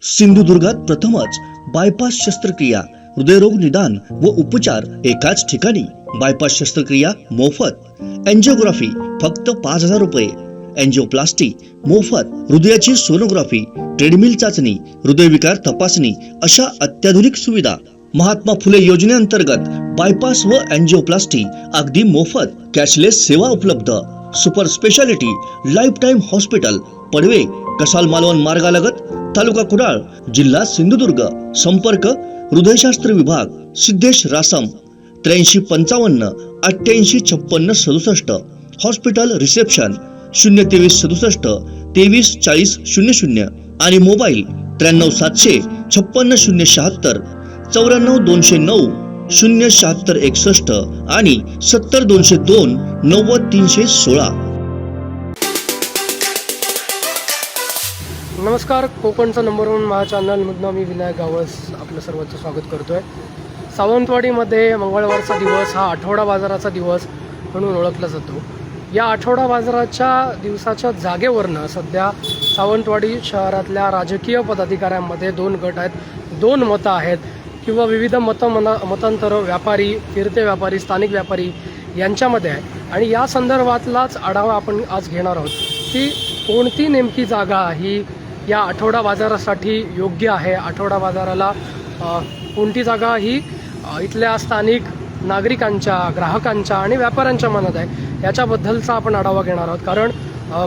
सिंधुदुर्गात प्रथमच बायपास शस्त्रक्रिया, हृदयरोग निदान व उपचार एकाच ठिकाणी. बायपास शस्त्रक्रिया मोफत, एंजिओग्राफी फक्त 5,000 रुपये, एंजिओप्लास्टी मोफत, हृदयाची सोनोग्राफी, ट्रेडमिल चाचणी, हृदयविकार तपासणी अशा अत्याधुनिक सुविधा. महात्मा फुले योजनेअंतर्गत बायपास व एंजिओप्लास्टी अगदी मोफत. कॅशलेस सेवा उपलब्ध. Super speciality life time hospital, Padve, Kasal Malvan मार्गालगत, तालुका कुडाळ, जिल्हा सिंधुदुर्ग. संपर्क हृदयशास्त्र विभाग, सिद्धेश रासम, 8355 88 56 67. हॉस्पिटल रिसेप्शन 023 67 23 40 00 आणि मोबाईल 93 700 56 076 94 209 076 61 आणि 70 202 90 316. नमस्कार, कोकणचं नंबर 1 माझ्या चॅनलमधनं मी विनायक गावस आपलं सर्वांचं स्वागत करतो आहे. सावंतवाडीमध्ये मंगळवारचा दिवस हा आठवडा बाजाराचा दिवस म्हणून ओळखला जातो. या आठवडा बाजाराच्या दिवसाच्या जागेवरनं सध्या सावंतवाडी शहरातल्या राजकीय पदाधिकाऱ्यांमध्ये 2 गट आहेत, 2 मतं आहेत किंवा विविध मतांतर व्यापारी, फिरते व्यापारी, स्थानिक व्यापारी यांच्यामध्ये आहे. आणि या संदर्भातलाच आढावा आपण आज घेणार आहोत की कोणती नेमकी जागा ही या आठवडा बाजारासाठी योग्य आहे. आठवडा बाजाराला कोणती जागा ही इथल्या स्थानिक नागरिकांच्या, ग्राहकांच्या आणि व्यापाऱ्यांच्या मनात आहे याच्याबद्दलचा आपण आढावा घेणार आहोत. कारण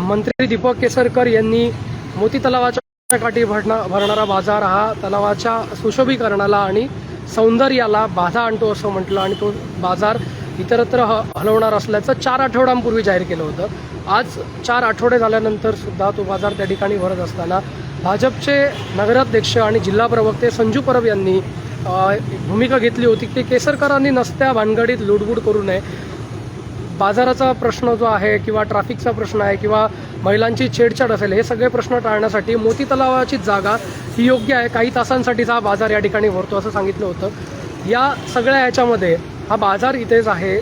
मंत्री दीपक केसरकर यांनी मोती तलावाच्या काठी भरणारा बाजार हा तलावाच्या सुशोभीकरणाला आणि सौंदर्याला बाधा आणतो असं म्हटलं आणि तो बाजार इतरत्र हलवणार असल्याचं 4 आठवड्यांपूर्वी जाहीर केलं होतं. आज 4 आठवडे झाल्यानंतर सुद्धा तो बाजार त्या ठिकाणी भरत असताना भाजपचे नगराध्यक्ष आणि जिल्हा प्रवक्ते संजू परब यांनी भूमिका घेतली होती की केसरकरांनी नसत्या भानगडीत लुडबुड करू नये. बाजाराचा प्रश्न जो आहे किंवा ट्रॅफिकचा प्रश्न आहे किंवा महिलांची छेडछाड असेल, हे सगळे प्रश्न टाळण्यासाठी मोती तलावाची जागा ही योग्य आहे. काही तासांसाठीचा हा बाजार या ठिकाणी भरतो असं सांगितलं होतं. या सगळ्या ह्याच्यामध्ये हा बाजार इथेच आहे.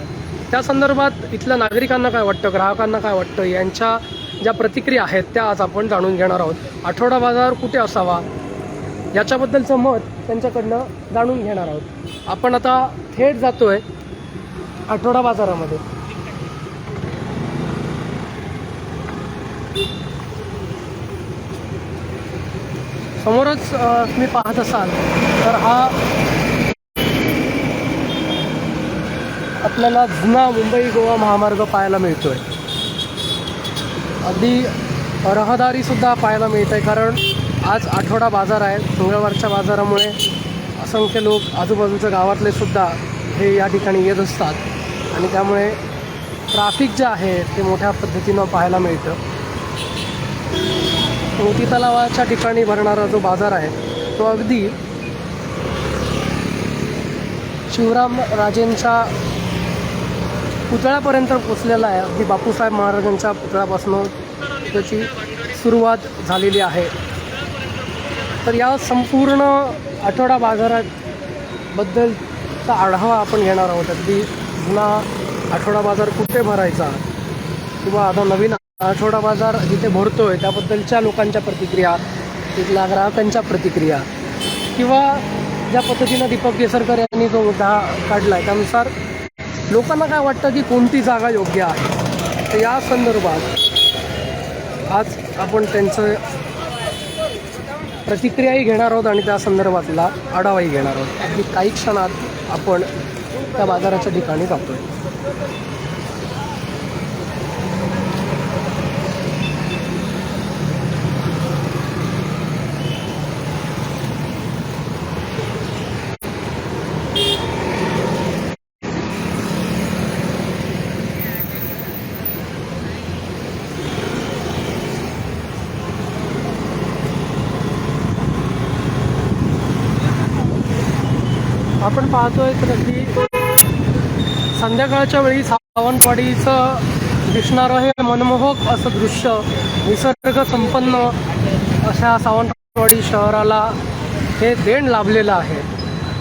त्या संदर्भात इथल्या नागरिकांना काय वाटतं, ग्राहकांना काय वाटतं, यांच्या ज्या प्रतिक्रिया आहेत त्या आज आपण जाणून घेणार आहोत. आठवडा बाजार कुठे असावा याच्याबद्दलचं मत त्यांच्याकडनं जाणून घेणार आहोत. आपण आता थेट जातोय आठवडा बाजारामध्ये. समोरच तुम्ही पाहत असाल तर हा आपल्याला जुना मुंबई गोवा महामार्ग पाहायला मिळतोय. अगदी रहदारीसुद्धा पाहायला मिळत आहे कारण आज आठवडा बाजार आहे. मंगळवारच्या बाजारामुळे असंख्य लोक आजूबाजूच्या गावातले सुद्धा हे या ठिकाणी येत असतात आणि त्यामुळे ट्रॅफिक जे आहे ते मोठ्या पद्धतीनं पाहायला मिळतं. मोती तलावाच्या ठिकाणी भरणारा जो बाजार आहे तो अगदी शिवरामराजेंच्या पुतळ्यापर्यंत पोचलेला आहे. अगदी बापूसाहेब महाराजांच्या पुतळ्यापासून त्याची सुरुवात झालेली आहे. तर या संपूर्ण आठवडा बाजाराबद्दलचा आढावा आपण घेणार आहोत. अगदी जुना आठवडा बाजार कुठे भरायचा किंवा आता नवीन आठवडा बाजार जिथे भरतोय त्याबद्दलच्या लोकांच्या प्रतिक्रिया, तिथल्या ग्राहकांच्या प्रतिक्रिया किंवा ज्या पद्धतीनं दीपक केसरकर यांनी जो मुद्दा काढला आहे त्यानुसार लोकांना काय वाटतं की कोणती जागा योग्य आहे. तर या संदर्भात आज आपण त्यांचं प्रतिक्रियाही घेणार आहोत आणि त्या संदर्भातला आढावाही घेणार आहोत. अगदी काही क्षणात आपण त्या बाजाराच्या ठिकाणी जातोय. आपण पाहतोय तर अगदी संध्याकाळच्या वेळी सावंतवाडीचं दिसणारं हे मनमोहक असं दृश्य, निसर्ग संपन्न अशा सावंतवाडी शहराला हे देण लाभलेलं आहे.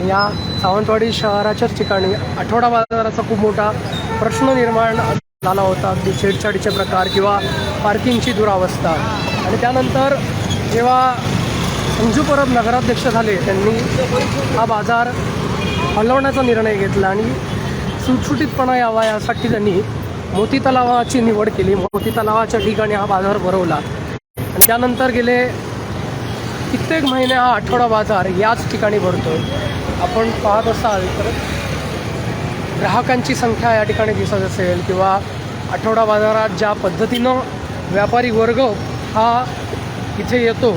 या सावंतवाडी शहराच्याच ठिकाणी आठवडा बाजाराचा खूप मोठा प्रश्न निर्माण झाला होता. अगदी छेडछाडीचे प्रकार किंवा पार्किंगची दुरावस्था आणि त्यानंतर जेव्हा संजू परब नगराध्यक्ष झाले त्यांनी हा बाजार हलवण्याचा निर्णय घेतला आणि सुटसुटीतपणा यावा यासाठी त्यांनी मोती तलावाची निवड केली. मोती तलावाच्या ठिकाणी हा बाजार भरवला आणि त्यानंतर गेले कित्येक महिने हा आठवडा बाजार याच ठिकाणी भरतो. आपण पाहत असाल तर ग्राहकांची संख्या या ठिकाणी दिसत असेल किंवा आठवडा बाजारात ज्या पद्धतीनं व्यापारी वर्ग हा इथे येतो,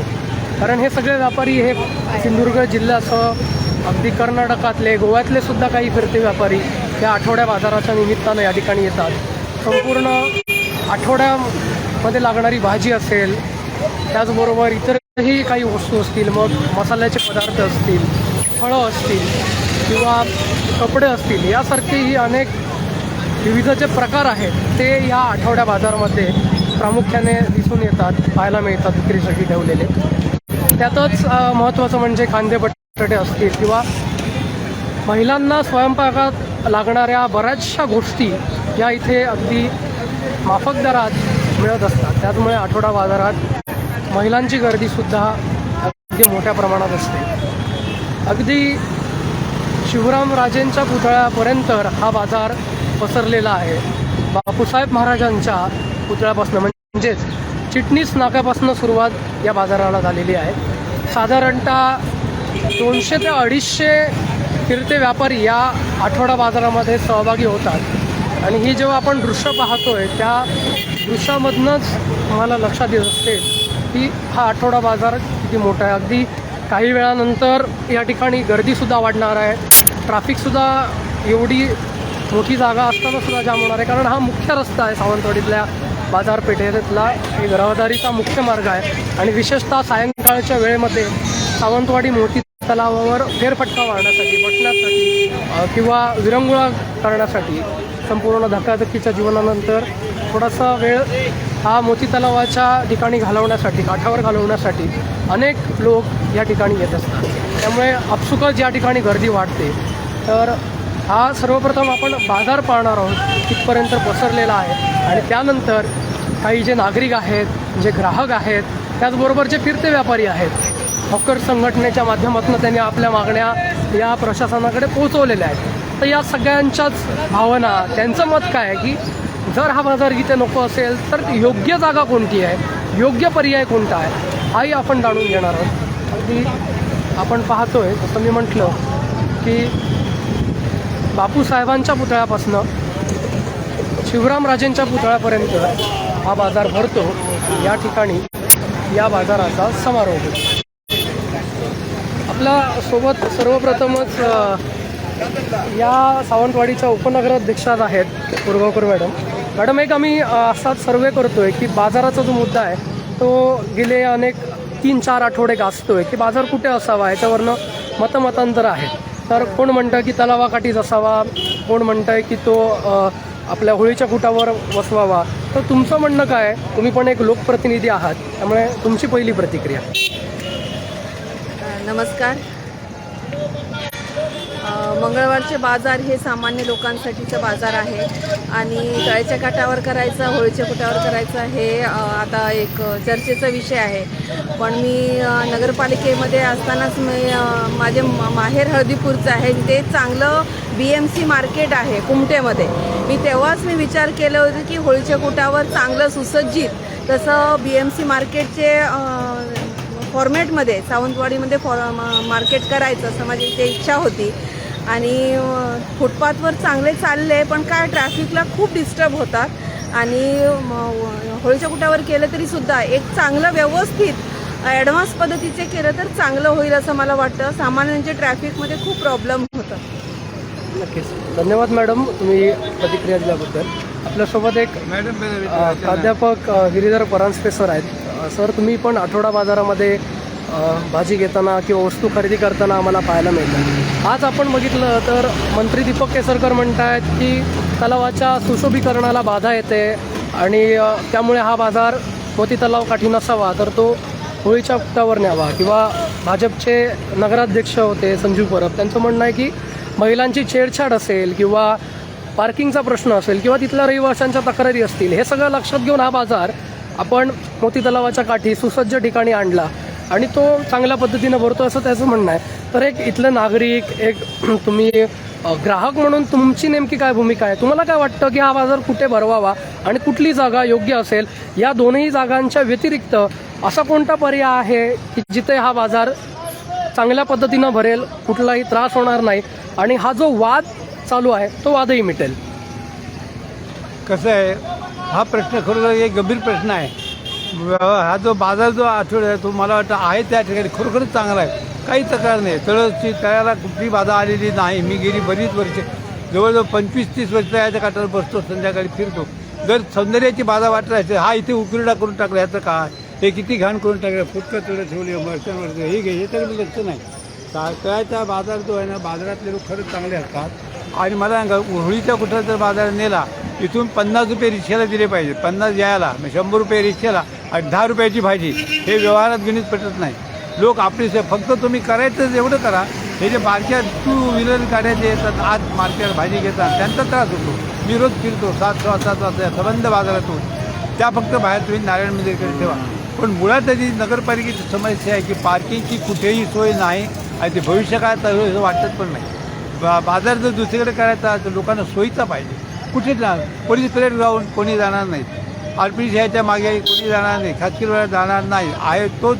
कारण हे सगळे व्यापारी हे सिंधुदुर्ग जिल्ह्यासह अगदी कर्नाटकातले गोव्यातले सुद्धा काही फिरते व्यापारी या आठवड्या बाजाराच्या निमित्तानं या ठिकाणी येतात. संपूर्ण आठवड्यामध्ये लागणारी भाजी असेल, त्याचबरोबर इतरही काही वस्तू असतील, मग मसाल्याचे पदार्थ असतील, फळं असतील किंवा कपडे असतील, यासारखेही अनेक विविध जे प्रकार आहेत ते या आठवड्या बाजारामध्ये प्रामुख्याने दिसून येतात, पाहायला मिळतात विक्रीसाठी ठेवलेले. त्यातच महत्त्वाचं म्हणजे कांदे बटाटे असतील किंवा महिलांना स्वयंपाकात लागणाऱ्या बऱ्याचशा गोष्टी या इथे अगदी माफक दरात मिळत असतात. त्यामुळे आठवडा बाजारात महिलांची गर्दीसुद्धा अगदी मोठ्या प्रमाणात असते. अगदी शिवरामराजेंच्या पुतळ्यापर्यंत हा बाजार पसरलेला आहे. बापूसाहेब महाराजांच्या पुतळ्यापासून म्हणजेच चिटणीस नाक्यापासून सुरुवात या बाजाराला झालेली आहे. साधारणतः 200 ते 250 फिरते व्यापारी या आठवडा बाजारामध्ये सहभागी होतात आणि ही जेव्हा आपण दृश्य पाहतोय त्या दृश्यामधनंच मला लक्षात येत असते की हा आठवडा बाजार किती मोठा आहे. अगदी काही वेळानंतर या ठिकाणी गर्दीसुद्धा वाढणार आहे, ट्रॅफिकसुद्धा एवढी मोठी जागा असताना सुद्धा जाम होणार आहे, कारण हा मुख्य रस्ता आहे सावंतवाडीतल्या बाजारपेठेतला. एक रहदारीचा मुख्य मार्ग आहे आणि विशेषतः सायंकाळच्या वेळेमध्ये सावंतवाडी मोती तलावावर फेरफटका मारण्यासाठी, बसण्यासाठी किंवा विरंगुळा करण्यासाठी संपूर्ण धकाधकीच्या जीवनानंतर थोडासा वेळ हा मोती तलावाच्या ठिकाणी घालवण्यासाठी, काठावर घालवण्यासाठी अनेक लोक या ठिकाणी येत असतात. त्यामुळे आपसुकच या ठिकाणी गर्दी वाढते. तर हा सर्वप्रथम आपण बाजार पाहणार आहोत तिथपर्यंत पसरलेला आहे आणि त्यानंतर काही जे नागरिक आहेत, जे ग्राहक आहेत, त्याचबरोबर जे फिरते व्यापारी आहेत, हॉकर संघटनेच्या माध्यमातून त्यांनी आपल्या मागण्या या प्रशासनाकडे पोहोचवलेल्या आहेत. तर या सगळ्यांच्याच भावना, त्यांचं मत काय आहे की जर हा बाजार इथे नको असेल तर योग्य जागा कोणती आहे, योग्य पर्याय कोणता आहे, हाही आपण जाणून घेणार आहोत. अगदी आपण पाहतोय जसं मी म्हटलं की बापूसाहेबांच्या पुतळ्यापासनं शिवरामराजेंच्या पुतळ्यापर्यंत हा बाजार भरतो. या ठिकाणी या बाजाराचा समारोप होतो. आपल्या सोबत सर्वप्रथमच या सावंतवाडीच्या उपनगराध्यक्षात आहेत पूर्वकर मॅडम. मॅडम, एक आम्ही असाच सर्वे करतोय की बाजाराचा जो मुद्दा आहे तो गेले अनेक 3-4 आठवडे गाजतोय की बाजार कुठे असावा, याच्यावरनं मतमतांतर आहे. तर कोण म्हणतं की तलावाकाठीच असावा, कोण म्हणतं आहे की तो आपल्या होळीच्या कुटावर बसवावा. तर तुमचं म्हणणं काय? तुम्ही पण एक लोकप्रतिनिधी आहात, त्यामुळे तुमची पहिली प्रतिक्रिया. नमस्कार. मंगळवारचे बाजार हे सामान्य लोकांसाठीचं बाजार आहे आणि तळ्याच्या काठावर करायचं, होळीच्या कुटावर करायचं हे आता एक चर्चेचा विषय आहे. पण मी नगरपालिकेमध्ये असतानाच माझे माहेर हळदीपूरचं आहे, ते चांगलं BMC मार्केट आहे कुमटेमध्ये. तेव्हाच मी विचार केलं होतं की होळीच्या कुटावर चांगलं सुसज्जित तसं BMC मार्केटचे फॉर्मॅटमध्ये सावंतवाडीमध्ये मार्केट करायचं असं माझी इथे इच्छा होती. आणि फुटपाथवर चांगले चालले, पण काय ट्रॅफिकला खूप डिस्टर्ब होतात आणि होळीच्या कुटावर केलं तरीसुद्धा एक चांगलं व्यवस्थित ॲडव्हान्स पद्धतीचे केलं तर चांगलं होईल असं मला वाटतं. सामान्यांचे ट्रॅफिकमध्ये खूप प्रॉब्लेम होतात. नक्कीच, धन्यवाद मॅडम तुम्ही प्रतिक्रिया दिल्याबद्दल. आपल्यासोबत एक प्राध्यापक गिरीधर परांजपे सर आहेत. सर, तुम्ही पण आठवडा बाजारामध्ये भाजी घेताना किंवा वस्तू खरेदी करताना आम्हाला पाहायला मिळतं. आज आपण बघितलं तर मंत्री दीपक केसरकर म्हणत आहेत की तलावाच्या सुशोभीकरणाला बाधा येते आणि त्यामुळे हा बाजार मोती तलाव काठी नसावा तर तो होळीच्या कुटावर न्यावा. किंवा भाजपचे नगराध्यक्ष होते संजू परब, त्यांचं म्हणणं आहे की महिलांची छेडछाड असेल किंवा पार्किंगचा प्रश्न असेल किंवा तिथल्या रहिवाशांच्या तक्रारी असतील, हे सगळं लक्षात घेऊन हा बाजार आपण मोती तलावाच्या काठी सुसज्ज ठिकाणी आणला आणि तो चांगल्या पद्धतीनं भरतो असं त्याचं म्हणणं आहे. तर एक इथले नागरिक, एक तुम्ही ग्राहक म्हणून तुमची नेमकी काय भूमिका आहे? तुम्हाला काय वाटतं की हा बाजार कुठे भरवावा आणि कुठली जागा योग्य असेल? या दोनही जागांच्या व्यतिरिक्त असा कोणता पर्याय आहे की जिथे हा बाजार चांगल्या पद्धतीनं भरेल, कुठलाही त्रास होणार नाही आणि हा जो वाद चालू आहे तो वादही मिटेल? कसं आहे, हा प्रश्न खरोखर एक गंभीर प्रश्न आहे. हा जो बाजार जो आठवडा आहे तो मला वाटतं आहे त्या ठिकाणी खरोखरच चांगला आहे, काही तक्रार नाही. तळची तळ्याला कुठली बाधा आलेली नाही. मी गेली बरीच वर्षे, जवळजवळ 25-30 वर्ष याच्या काठावर बसतो, संध्याकाळी फिरतो. जर सौंदर्याची बाधा वाटत राहायचं, हा इथे उकिरडा करून टाकला, याचं काय, हे किती घाण करून टाकलं, फुटकं तुला ठेवली मरच्यावर, हे घे, हे तर लक्ष नाही. तळ्याचा बाजार जो आहे ना, बाजारातले लोक खरंच चांगले असतात. आणि मला सांगा, होळीच्या कुठं जर बाजार नेला, इथून 50 रुपये रिक्षाला दिले पाहिजे, 50 यायला, 100 रुपये रिक्षाला आणि 10 रुपयाची भाजी. हे व्यवहारात गणित पटत नाही. लोक आपली फक्त तुम्ही करायचं एवढं करा. हे जे बारक्या 2 व्हीलर गाड्या जे येतात आज मार्केट भाजी घेतात, त्यांचा त्रास होतो. मी रोज फिरतो 7-7 वाजता संबंध बाजारातून, त्या फक्त बाहेर तुम्ही नारायण मंदिरकडे ठेवा. पण मुळात त्याची नगरपालिकेची समस्या आहे की पार्किंगची कुठेही सोय नाही आणि ते भविष्यकाळात असं वाटत पण नाही. बाजार जर दुसरीकडे करायचा तर लोकांना सोयीचा पाहिजे. कुठे पोलीस परेड जाऊन कोणी जाणार नाही, RPCच्या मागे कोणी जाणार नाही, खाजगीवर जाणार नाही. आहे तोच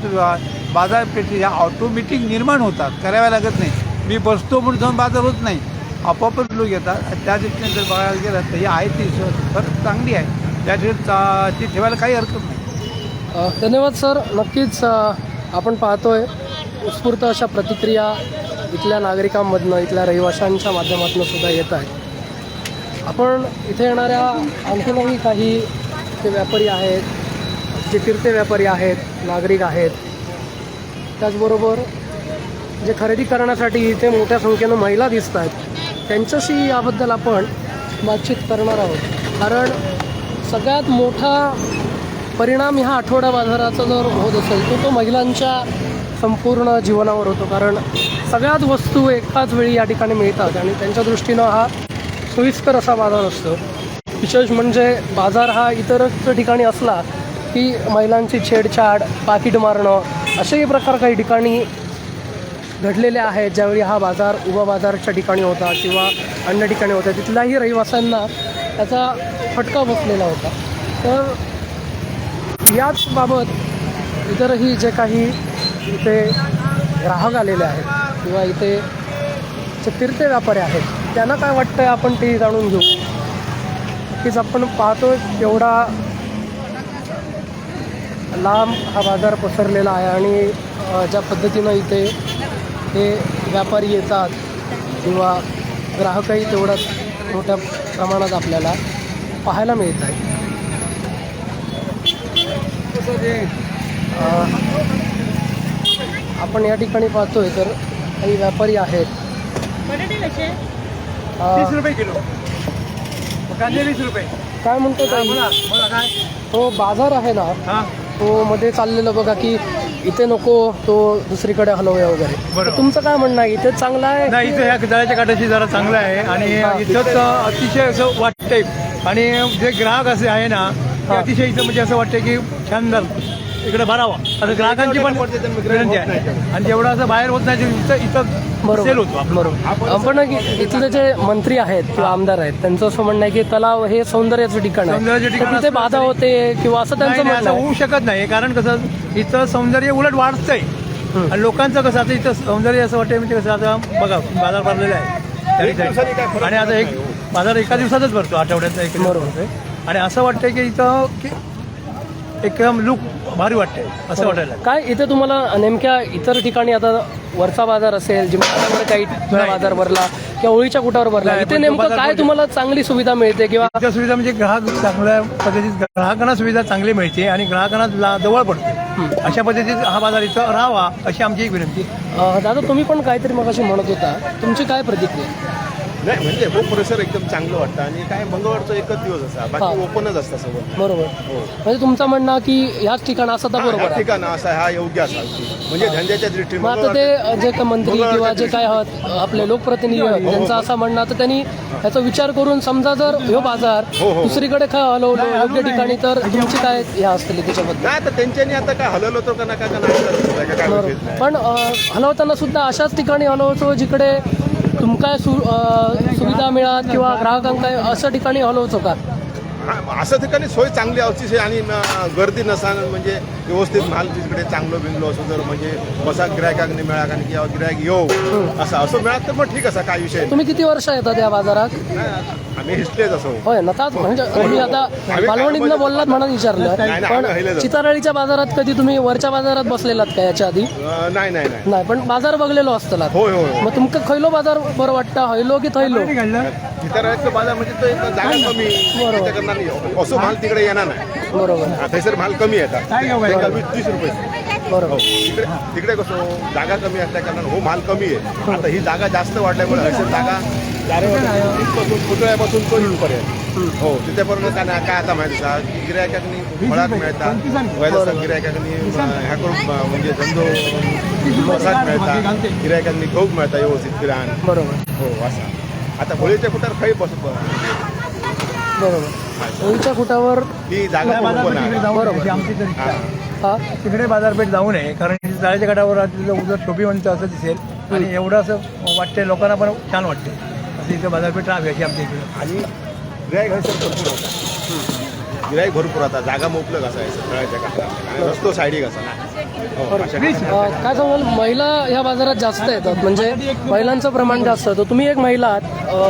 बाजारपेठे ह्या ऑटोमॅटिक निर्माण होतात, कराव्या लागत नाही. मी बसतो म्हणून जाऊन बाजार होत नाही, आपोआपच लोक येतात. आणि त्या दृष्टीने जर बघायला गेलं तर ही आहे ती खरंच चांगली आहे, त्या ठिकाणी ती ठेवायला काही हरकत नाही. धन्यवाद सर. नक्कीच आपण पाहतोय उत्स्फूर्त अशा प्रतिक्रिया इथल्या नागरिकांमधनं, इथल्या रहिवाशांच्या माध्यमातून सुद्धा येत आहे. आपण इथे येणाऱ्या आणखीनही काही जे व्यापारी आहेत, जे फिरते व्यापारी आहेत, नागरिक आहेत, त्याचबरोबर जे खरेदी करण्यासाठी इथे मोठ्या संख्येनं महिला दिसत आहेत, त्यांच्याशी याबद्दल आपण बातचीत करणार आहोत. कारण सगळ्यात मोठा परिणाम ह्या आठवडा बाजाराचा जर होत असेल तो महिलांच्या संपूर्ण जीवनावर होतो. कारण सगळ्याच वस्तू एकाच वेळी या ठिकाणी मिळतात आणि त्यांच्या दृष्टीनं हा सोयीस्कर असा बाजार असतो. विशेष म्हणजे बाजार हा इतरच ठिकाणी असला की महिलांची छेडछाड, पाकीट मारणं असेही प्रकार काही ठिकाणी घडलेले आहेत. ज्यावेळी हा बाजार उभा बाजारच्या ठिकाणी होता किंवा अन्य ठिकाणी होता, तिथल्याही रहिवाशांना त्याचा फटका बसलेला होता. तर याच बाबत इतरही जे काही इथे ग्राहक आलेले आहेत किंवा इथे जे फिरते व्यापारी आहेत त्यांना काय वाटतं आपण ते जाणून घेऊ. नक्कीच आपण पाहतो एवढा लांब हा बाजार पसरलेला आहे आणि ज्या पद्धतीनं इथे हे व्यापारी येतात किंवा ग्राहकही तेवढाच मोठ्या प्रमाणात आपल्याला पाहायला मिळत आहे. आपण या ठिकाणी पाहतोय तर काही व्यापारी आहेत. 30 रुपये किलो, कांदे 20 रुपये. काय म्हणतो तो बाजार आहे ना, तो मध्ये चाललेलं बघा की इथे नको, तो दुसरीकडे हलवूया वगैरे. बरोबर. तुमचं काय म्हणणं आहे, इथे चांगलं आहे? नाही, इथं ह्या दळाच्या काठाची जरा चांगलं आहे आणि इथंच अतिशय असं वाटतंय. आणि जे ग्राहक असे आहे ना, ते अतिशय इथं म्हणजे असं वाटतंय की शानदार इकडे भरावा असं ग्राहकांची पण विनंती आहे. आणि जेवढं असं बाहेर होत नाही इथं सेल होतो. बरोबर. आपण इथले जे मंत्री आहेत किंवा आमदार आहेत त्यांचं असं म्हणणं आहे की तलाव हे सौंदर्याचं ठिकाण आहे, सौंदर्याचं ठिकाण तर तिथे बाधा होते किंवा असं त्यांचं नाही, म्हणणं असं आहे. होऊ शकत नाही. कारण कसं इथं सौंदर्य उलट वाढतंय आणि लोकांचं कसं आता इथं सौंदर्य असं वाटतंय म्हणजे कसं आता बघा बाजार भरलेला आहे तरी आणि आता एक बाजार एका दिवसातच भरतो, आठवड्याचा एक दिवस भरतोय. आणि असं वाटतंय की इथं की एकदम लुक भारी वाटते असं वाटायला. काय इथे तुम्हाला नेमक्या इतर ठिकाणी आता वरचा बाजार असेल, जिमखान्यावर काही वेळा बाजार भरला किंवा होळीच्या कुटावर भरला, नाही, इथे पण नेमकं बाजार काय भरतो. तुम्हाला चांगली सुविधा मिळते किंवा त्या सुविधा म्हणजे ग्राहक चांगल्या पद्धतीत ग्राहकांना सुविधा चांगली मिळते आणि ग्राहकांना जवळ पडते. अशा पद्धतीत हा बाजार इथं राहावा अशी आमची एक विनंती. दादा तुम्ही पण काहीतरी मगाशी म्हणत होता, तुमची काय प्रतिक्रिया? नाही म्हणजे हो परिसर एकदम चांगलं वाटतं आणि काय मंगळवारचा एकच दिवस असा हा. बाकी ओपनच असतं सगळं. बरोबर. हो म्हणजे तुमचं म्हणणं की ह्याच ठिकाण असं तर हा, बरोबर ह्या आहे. ठिकाण असा हा योग्य असा म्हणजे धंद्याच्या दृष्टीने मग आता ते जे काही मंत्री किंवा जे काय आहात आपले लोकप्रतिनिधी आहेत हो, त्यांचं असं म्हणणं तर त्यांनी ह्याचा विचार करून समजा जर ह्यो बाजार हो. दुसरीकडे काय हलवलं योग्य ठिकाणी तर तुमची काय हे असतील त्याच्याबद्दल? नाही आता त्यांच्यानी आता काय हलवलं होतं का नका का नाही काय बरोबर. विषयच नाही. पण हलवताना सुद्धा अशाच ठिकाणी हलवतो जिकडे तुमकां सुविधा मिळत किंवा ग्राहकांका असं ठिकाणी हलवतो का? हा, असं ठिकाणी सोय चांगली अवतीच आणि गर्दी नसताना म्हणजे व्यवस्थित माल तिकडे चांगलं बिंगलो असं जर म्हणजे बसा गिरायकांनी मिळा कारण की गिरायक येऊ असं मिळालं तर मग ठीक असा काय विषय नाही. तुम्ही किती वर्ष येतात या बाजारात? आम्ही हिस्ट्रीच असो. होय ना ताच म्हणजे तुम्ही आता मालवणीतनं बोललात म्हणून विचारलं. नाही, पण आम्ही हयलेलो. चितारळीच्या बाजारात कधी तुम्ही वरच्या बाजारात बसलेलात का याच्या आधी? नाही नाही नाही नाही, पण बाजार बघलेलो असतलात. होय होय मग तुमका खयलो बाजार बरं वाटतं, हयलो की थयलो? इतर बाजार म्हणजे तो एक जागा कमी बरोबर. त्या करणार नाही असं माल तिकडे येणार नाही. बरोबर हा, थैसर माल कमी येतात ते 20 रुपये. बरोबर. हो, तिकडे कसं जागा कमी असल्या कारणाने हो माल कमी आहे. आता ही जागा जास्त वाढल्यामुळे हयसर जागा इथपासून पुतळ्यापासून तो इथपर्यंत हो तिथेपर्यंत काय आता माहिती का गिरायकांनी फळात मिळतात वयस्कर गिरायकांनी ह्या करून म्हणजे धंदो मसाज मिळतात गिरायकांनी गहू मिळतात व्यवस्थित किराण बरोबर. हो असं. आता होळीच्या फुटावर काही बसत बरोबर. होळीच्या फुटावर ती जागा open आहे. बरोबर. आमची तरी हा. हा तिकडे बाजारपेठ जाऊ नये कारण जाळ्याच्या काठावर तिथं उजर टोपी म्हणतं असं दिसेल आणि एवढं असं वाटते लोकांना पण छान वाटते असं इथं बाजारपेठ राहावी अशी आमच्या इकडे. आणि गिरायक हयसर भरपूर होता गिरायक भरपूर होता जागा मोकळं कसं आहे सगळ्याच्या काठावर आणि रस्तो साईडी कसा नाही हो, अशा ठिकाणी. काय सांगाल, महिला ह्या बाजारात जास्त येतात म्हणजे महिलांचं प्रमाण जास्त होतं. तुम्ही एक महिला आहात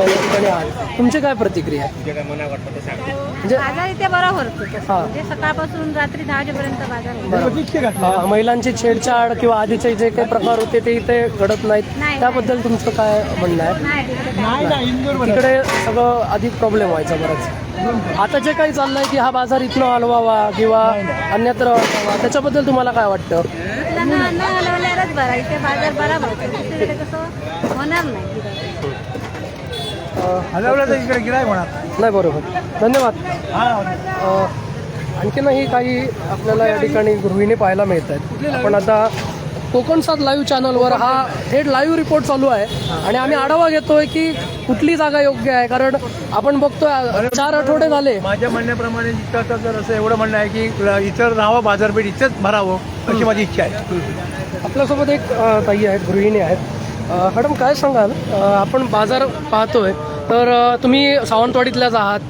या ठिकाणी आहात, तुमची काय प्रतिक्रिया आहे? जे काय मनात वाटतं ते सांगा. म्हणजे बाजार इथे बरा भरतो तसं. हा. म्हणजे सकाळपासून रात्री 10 वाजेपर्यंत बाजार होतो. महिलांची छेडछाड किंवा आधीचे जे काही प्रकार होते ते इथे घडत नाहीत, नाही. त्याबद्दल तुमचं काय म्हणणं आहे? नाही तिकडे काय. तिकडे सगळं अधिक प्रॉब्लेम व्हायचा बराच. आता जे काही चाललंय की हा बाजार इथनं हलवावा किंवा अन्यत्र हलवावा, त्याच्याबद्दल तुम्हाला काय वाटतं? इथलं न हलवल्यावरच बरा. इथे बाजार बरा भरतो. तिकडे कसं होणार नाही तिकडे. हलवलं तर इकडे गिराय म्हणा. नाही, बरोबर. धन्यवाद. आणखीनही काही आपल्याला या ठिकाणी गृहिणी पाहायला मिळत आहेत. आपण आता कोकण सात लाईव्ह चॅनलवर हा थेट लाईव्ह रिपोर्ट चालू आहे आणि आम्ही आढावा घेतोय की कुठली जागा योग्य आहे. कारण आपण बघतोय 4 आठवडे झाले. माझ्या म्हणण्याप्रमाणे इथं जर असं एवढं म्हणणं आहे की इतर राहावं बाजारपेठ इथेच भरावं अशी माझी इच्छा आहे. आपल्यासोबत एक ताई आहेत, गृहिणी आहेत. मॅडम काय सांगाल, आपण बाजार पाहतोय तर तुम्ही सावंतवाडीतल्याच आहात.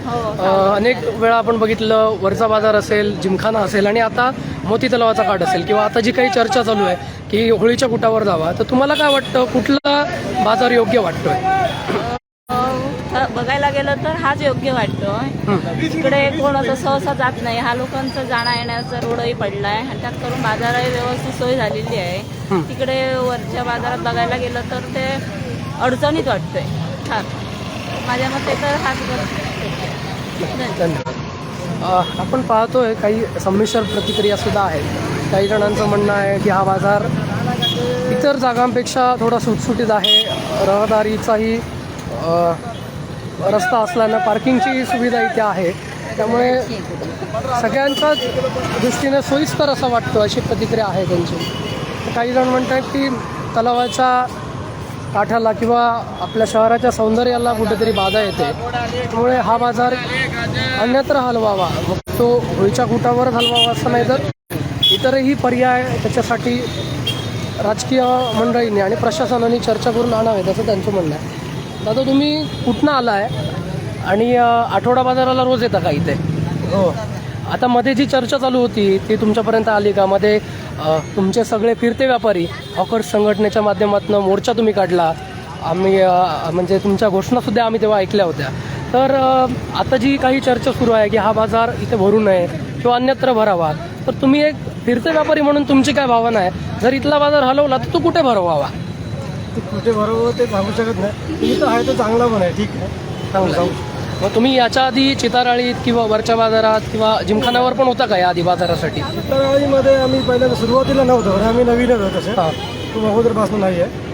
अनेक वेळा आपण बघितलं वरचा बाजार असेल, जिमखाना असेल आणि आता मोती तलावाचा काठ असेल किंवा आता जी काही चर्चा चालू आहे की होळीच्या कुटावर जावा, तर तुम्हाला काय वाटतं कुठला बाजार योग्य वाटतोय? बघायला गेलं तर हाच योग्य वाटतो. तिकडे कोण असं सहसा जात नाही. हा लोकांचा जाणं येण्याचा रोडही पडला आहे आणि त्यात करून बाजारही व्यवस्थित सोय झालेली आहे. तिकडे वरच्या बाजारात बघायला गेलं तर ते अडचणीत वाटतंय फार. माझ्या मते तर हाच धन्यवाद. आपण पाहतोय काही संमिश्र प्रतिक्रिया सुद्धा आहेत. काही जणांचं म्हणणं आहे की हा बाजार इतर जागांपेक्षा थोडा सुटसुटीत आहे. रहदारीचाही रस्ता असल्यानं पार्किंगची सुविधा इथे आहे, त्यामुळे सगळ्यांच्याच दृष्टीने सोयीस्कर असं वाटतं अशी प्रतिक्रिया आहे त्यांची. काही जण म्हणतात की तलावाच्या काठाला किंवा आपल्या शहराच्या सौंदर्याला कुठेतरी बाधा येते, त्यामुळे हा बाजार अन्यत्र हलवावा. मग तो होळीच्या कुटावरच हलवावा असं नाही तर इतरही पर्याय त्याच्यासाठी राजकीय मंडळींनी आणि प्रशासनाने चर्चा करून आणावेत असं त्यांचं म्हणणं आहे. दादा, तुम्ही कुठनं आला आहे आणि आठवडा बाजाराला रोज येता का इथे? हो. आता मध्ये जी चर्चा चालू होती ती तुमच्यापर्यंत आली का? मध्ये तुमचे सगळे फिरते व्यापारी हॉकर्स संघटनेच्या माध्यमातून मोर्चा तुम्ही काढला. आम्ही म्हणजे तुमच्या घोषणासुद्धा आम्ही तेव्हा ऐकल्या होत्या. तर आता जी काही चर्चा सुरू आहे की हा बाजार इथे भरू नये किंवा अन्यत्र भरावा, तर तुम्ही एक फिरते व्यापारी म्हणून तुमची काय भावना आहे? जर इथला बाजार हलवला तर तो कुठे भरवावा? ते कुठे बरोबर ते सांगू शकत नाही. इथं आहे तो चांगला पण आहे, ठीक आहे, सांगू. मग तुम्ही याच्या आधी चिताराळीत किंवा वरच्या बाजारात किंवा जिमखान्यावर पण होता का या आधी बाजारासाठी? चित्राळीमध्ये आम्ही पहिल्यांदा सुरुवातीला नव्हतो, कारण आम्ही नवीनच होतो तसे. हां. खूप अगोदरपासून नाही आहे.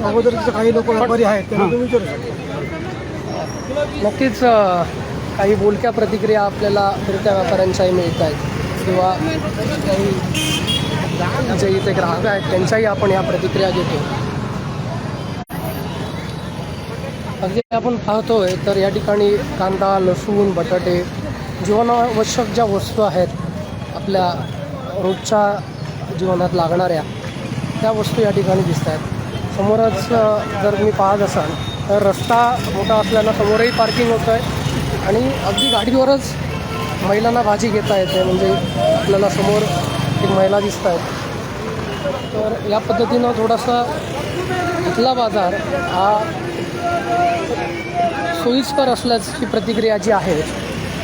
अगोदरचे काही लोक व्यापारी आहेत त्यांना तुम्ही विचारू शकता. नक्कीच काही बोलक्या प्रतिक्रिया आपल्याला फिरत्या व्यापाऱ्यांच्याही मिळत आहेत किंवा काही जे इथे ग्राहक आहेत त्यांच्याही आपण या प्रतिक्रिया घेतो. अगदी आपण पाहतोय तर या ठिकाणी कांदा, लसूण, बटाटे, जीवनावश्यक ज्या वस्तू आहेत आपल्या रोजच्या जीवनात लागणाऱ्या त्या वस्तू या ठिकाणी दिसत आहेत. समोरच जर तुम्ही पाहत असाल तर रस्ता मोठा असल्यानं समोरही पार्किंग होतं आहे आणि अगदी गाडीवरच महिलांना भाजी घेता येते. म्हणजे आपल्याला समोर एक महिला दिसत आहेत. तर या पद्धतीनं थोडासा इथला बाजार हा सोयीस्कर असल्याची प्रतिक्रिया जी आहे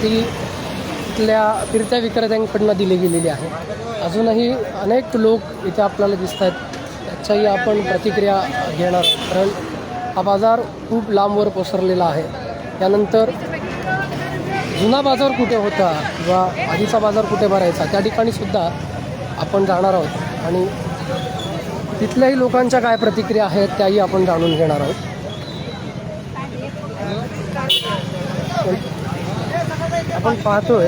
ती इथल्या फिरत्या विक्रेत्यांकडनं दिली गेलेली आहे. अजूनही अनेक लोक इथे आपल्याला दिसत आहेत, त्याच्याही आपण प्रतिक्रिया घेणार आहोत. कारण हा बाजार खूप लांबवर पसरलेला आहे. त्यानंतर जुना बाजार कुठे होता किंवा आधीचा बाजार कुठे भरायचा त्या ठिकाणी सुद्धा आपण जाणार आहोत आणि तिथल्याही लोकांच्या काय प्रतिक्रिया आहेत त्याही आपण जाणून घेणार आहोत. आपण पाहतोय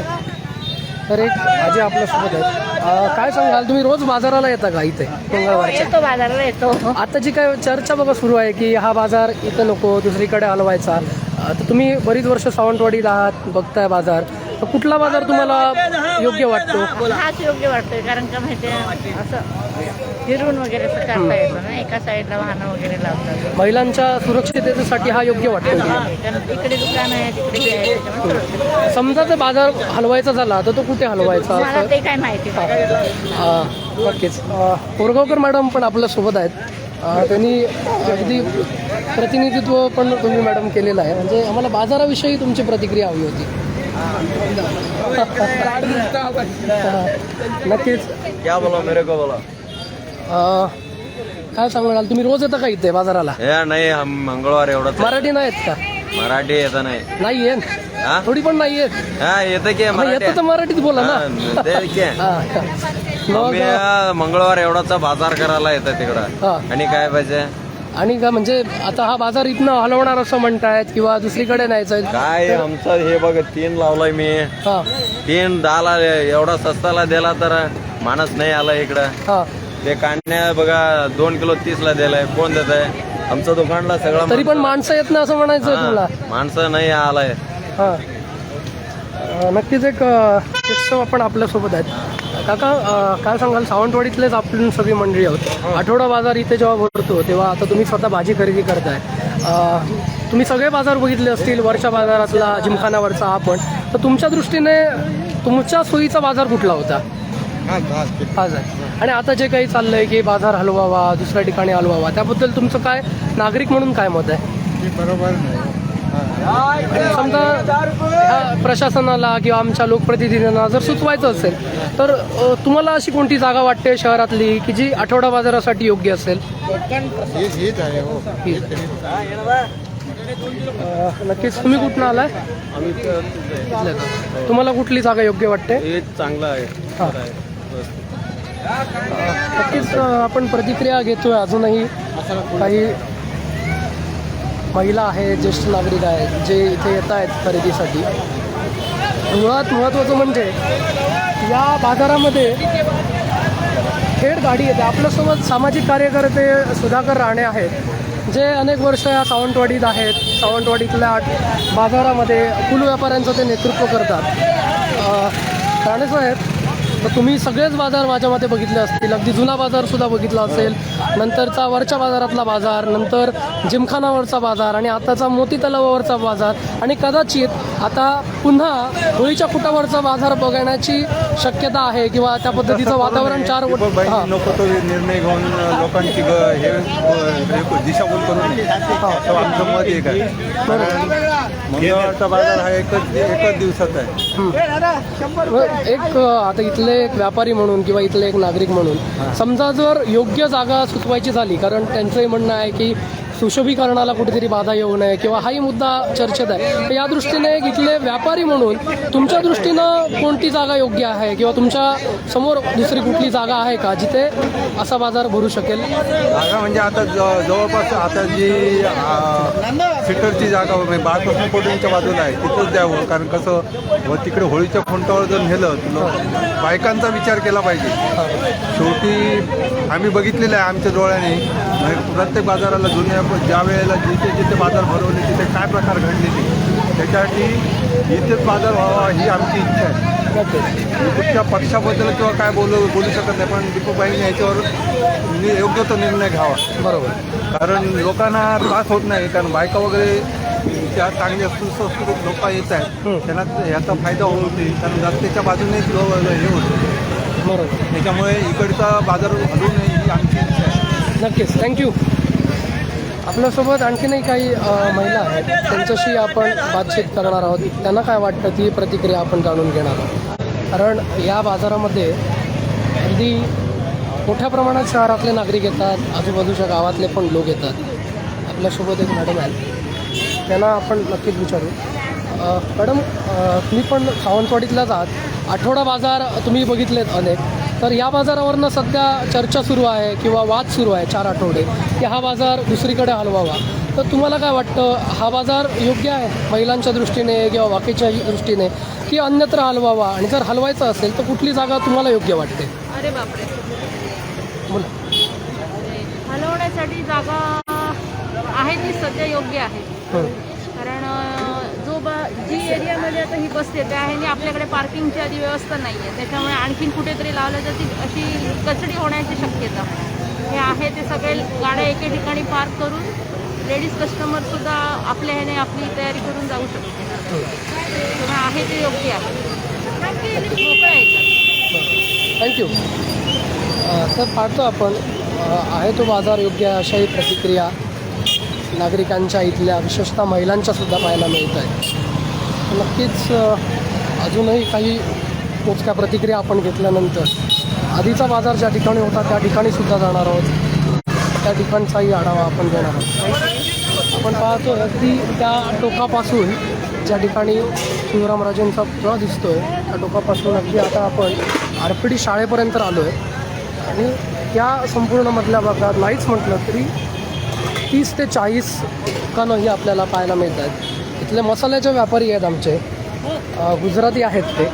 तर एक आजी आपल्यासोबत आहेत. काय सांगाल, तुम्ही रोज बाजाराला येता का इथे मंगळवारच्या? येतो बाजाराला येतो. आता जी काय चर्चा बघा सुरू आहे की हा बाजार इथं नको दुसरीकडे हलवायचा, तर तुम्ही बरीच वर्ष सावंतवाडीला आहात, बघताय बाजार, तर कुठला बाजार तुम्हाला योग्य वाटतो? हाच योग्य वाटतोय कारण का माहितीये असं फिरून वगैरे असं करता येतं ना, एका साईडला वाहनं वगैरे लावतात. महिलांच्या सुरक्षिततेसाठी हा योग्य वाटतो. कारण तिकडे दुकान आहे तिकडे हे आहे, त्याच्यामुळे सुरक्षित. समजा जर बाजार हलवायचा झाला तर तो कुठे हलवायचा? मला ते काय माहिती नाही. नक्कीच. कोरगावकर मॅडम पण आपल्यासोबत आहेत. त्यांनी अगदी प्रतिनिधित्व पण तुम्ही मॅडम केलेलं आहे. म्हणजे आम्हाला बाजाराविषयी तुमची प्रतिक्रिया हवी होती. नक्कीच. क्या बोला मेरे को बोला? काय सांगाल, तुम्ही रोज येता का इथे बाजाराला? हे नाही, हम मंगळवार एवढंच. मराठी नाही आहेत का? मराठी येतं नाही. नाही येत? हा? थोडी पण नाही येत? हा येतं की मराठी. येतं तर मराठीत बोला ना. हा, ते की. मग मी मंगळवार एवढाचा बाजार करायला येतं तिकडं. हा. आणि काय पाहिजे? आणि का म्हणजे आता हा बाजार इथनं हलवणार असं म्हणतायत किंवा दुसरीकडे न्यायचं? काय आमचं हे बघ 3 लावलाय मी. हा 3 10 एवढा सस्ताला दिला तर माणूस नाही आला इकडं. हा. ते कांड्या बघा 2 किलो 30 दिलाय. कोण देत आहे? आमचं दुकानला सगळं. तरी पण माणसं येत नाही असं म्हणायचं तुला? माणसं नाही आलाय. हा. नक्कीच एक शिक्षक आपण आपल्यासोबत आहेत. काका, काय सांगाल, सावंतवाडीतलेच आपण सगळी मंडळी आहोत. आठवडा बाजार इथे जेव्हा भरतो तेव्हा आता तुम्ही स्वतः भाजी खरेदी करताय. तुम्ही सगळे बाजार बघितले असतील, वरच्या बाजारातला, जिमखानावरचा हा पण. तर तुमच्या दृष्टीने तुमच्या सोयीचा बाजार कुठला होता? हाच आहे. आणि आता जे काही चाललंय की बाजार हलवावा, दुसऱ्या ठिकाणी हलवावा, त्याबद्दल तुमचं काय नागरिक म्हणून काय मत आहे? बरोबर नाही. समजा ह्या प्रशासनाला किंवा आमच्या लोकप्रतिनिधींना जर सुचवायचं असेल तर तुम्हाला अशी कोणती जागा वाटते शहरातली की जी आठवडा बाजारासाठी योग्य असेल? नक्कीच. तुम्ही कुठून आलाय? इथलं का? तुम्हाला कुठली जागा योग्य वाटते? चांगलं आहे. हां. नक्कीच आपण प्रतिक्रिया घेतोय. अजूनही काही महिला आहेत, ज्येष्ठ नागरिक आहेत जे इथे येत आहेत खरेदीसाठी. मुळात महत्त्वाचं म्हणजे या बाजारामध्ये थेट गाडी येते. आपल्यासोबत सामाजिक कार्यकर्ते सुधाकर राणे आहेत जे अनेक वर्ष या सावंतवाडीत आहेत. सावंतवाडीतल्या बाजारामध्ये फुल व्यापाऱ्यांचं ते नेतृत्व करतात. राणे साहेब, तर तुम्ही सगळेच बाजार माझ्या मते बघितले असतील. अगदी जुना बाजारसुद्धा बघितला असेल, नंतरचा वरच्या बाजारातला बाजार, नंतर जिमखानावरचा बाजार आणि आताचा मोती तलावावरचा बाजार आणि कदाचित आता पुन्हा होळीच्या कुटावरचा बाजार बघण्याची शक्यता आहे किंवा त्या पद्धतीचं वातावरण 4 नको तो निर्णय घेऊन लोकांची हे दिशाभूल करून असं आमचं मत एक आहे. मंगळवारचा बाजार हा एकच दिवसाचा आहे. एक आता इथले एक व्यापारी म्हणून किंवा इथले एक नागरिक म्हणून समजा जर योग्य जागा सुचवायची झाली, कारण त्यांचंही म्हणणं आहे की सुशोभीकरणाला कुठेतरी बाधा येऊ नये किंवा हाही मुद्दा चर्चेत आहे. तर या दृष्टीने इथले व्यापारी म्हणून तुमच्या दृष्टीनं कोणती जागा योग्य आहे किंवा तुमच्या समोर दुसरी कुठली जागा आहे का जिथे असा बाजार भरू शकेल? जागा म्हणजे आता जवळपास आता जी सीटरची जागा म्हणजे बाळकृष्ण कोटींच्या बाजूला आहे तिथंच द्यावं. कारण कसं व तिकडे होळीच्या खुंटावर जर नेलं तर बायकांचा विचार केला पाहिजे. शेवटी आम्ही बघितलेलं आहे आमच्या डोळ्याने प्रत्येक बाजाराला जुन्या ज्या वेळेला जिथे जिथे बाजार भरवले तिथे काय प्रकार घडलेले त्याच्यासाठी इथेच बाजार व्हावा ही आमची इच्छा आहे. कुठच्या पक्षाबद्दल किंवा काय बोलू शकत नाही पण दीपूबाईंनी याच्यावर योग्य तो निर्णय घ्यावा. बरोबर. कारण लोकांना त्रास होत नाही कारण बायका वगैरे त्या चांगल्या सुसंस्कृत लोक येत आहेत त्यांना ह्याचा फायदा होते कारण रस्त्याच्या बाजूनेच हे होतं. बरोबर. त्याच्यामुळे इकडचा बाजार हलवू नये ही आमची इच्छा आहे. नक्कीच. थँक्यू. आपल्यासोबत आणखीनही काही महिला आहेत त्यांच्याशी आपण बातचीत करणार आहोत. त्यांना काय वाटतं ती प्रतिक्रिया आपण जाणून घेणार आहोत. कारण या बाजारामध्ये अगदी मोठ्या प्रमाणात शहरातले नागरिक येतात, आजूबाजूच्या गावातले पण लोक येतात. आपल्यासोबत एक मॅडम आहेत त्यांना आपण नक्कीच विचारू. मॅडम, तुम्ही पण सावंतवाडीतलाच आहात. आठवडा बाजार तुम्ही बघितलेत अनेक. तर या बाजारावरनं सध्या चर्चा सुरू आहे किंवा वाद सुरू आहे 4 आठवडे की हा बाजार दुसरीकडे हलवावा. तर तुम्हाला काय वाटतं, हा बाजार योग्य आहे महिलांच्या दृष्टीने किंवा बाकीच्या दृष्टीने की अन्यत्र हलवावा? आणि जर हलवायचं असेल तर कुठली जागा तुम्हाला योग्य वाटते? अरे बापरे, बोला. हलवण्यासाठी जागा आहे ती सध्या योग्य आहे. कारण जी एरियामध्ये आता ही बसते त्या ह्याने आपल्याकडे पार्किंगची आधी व्यवस्था नाही आहे. त्याच्यामुळे आणखीन कुठेतरी लावलं तर ती अशी कचडी होण्याची शक्यता हे आहे. ते सगळे गाड्या एके ठिकाणी पार्क करून लेडीज कस्टमरसुद्धा आपल्या ह्याने आपली तयारी करून जाऊ शकते. त्यामुळे आहे ते योग्य आहे. मोकळं यायचं. थँक्यू. तर पाहतो आपण आहे तो बाजार योग्य आहे अशाही प्रतिक्रिया नागरिकांच्या इथल्या विशेषतः महिलांच्यासुद्धा पाहायला मिळत आहे. नक्कीच अजूनही काही मोजक्या प्रतिक्रिया आपण घेतल्यानंतर आधीचा बाजार ज्या ठिकाणी होता त्या ठिकाणीसुद्धा जाणार आहोत. त्या ठिकाणचाही आढावा आपण घेणार आहोत. आपण पाहतो अगदी त्या टोकापासून ज्या ठिकाणी शिवरामराजेंचा पुतळा दिसतोय त्या टोकापासून अगदी आता आपण आरपीडी शाळेपर्यंत आलो आहे. आणि त्या संपूर्ण मधल्या भागात नाहीच म्हटलं तरी 30 ते 40 दुकानंही आपल्याला पाहायला मिळत आहेत. इथले मसाल्याचे व्यापारी आहेत आमचे, गुजराती आहेत ते.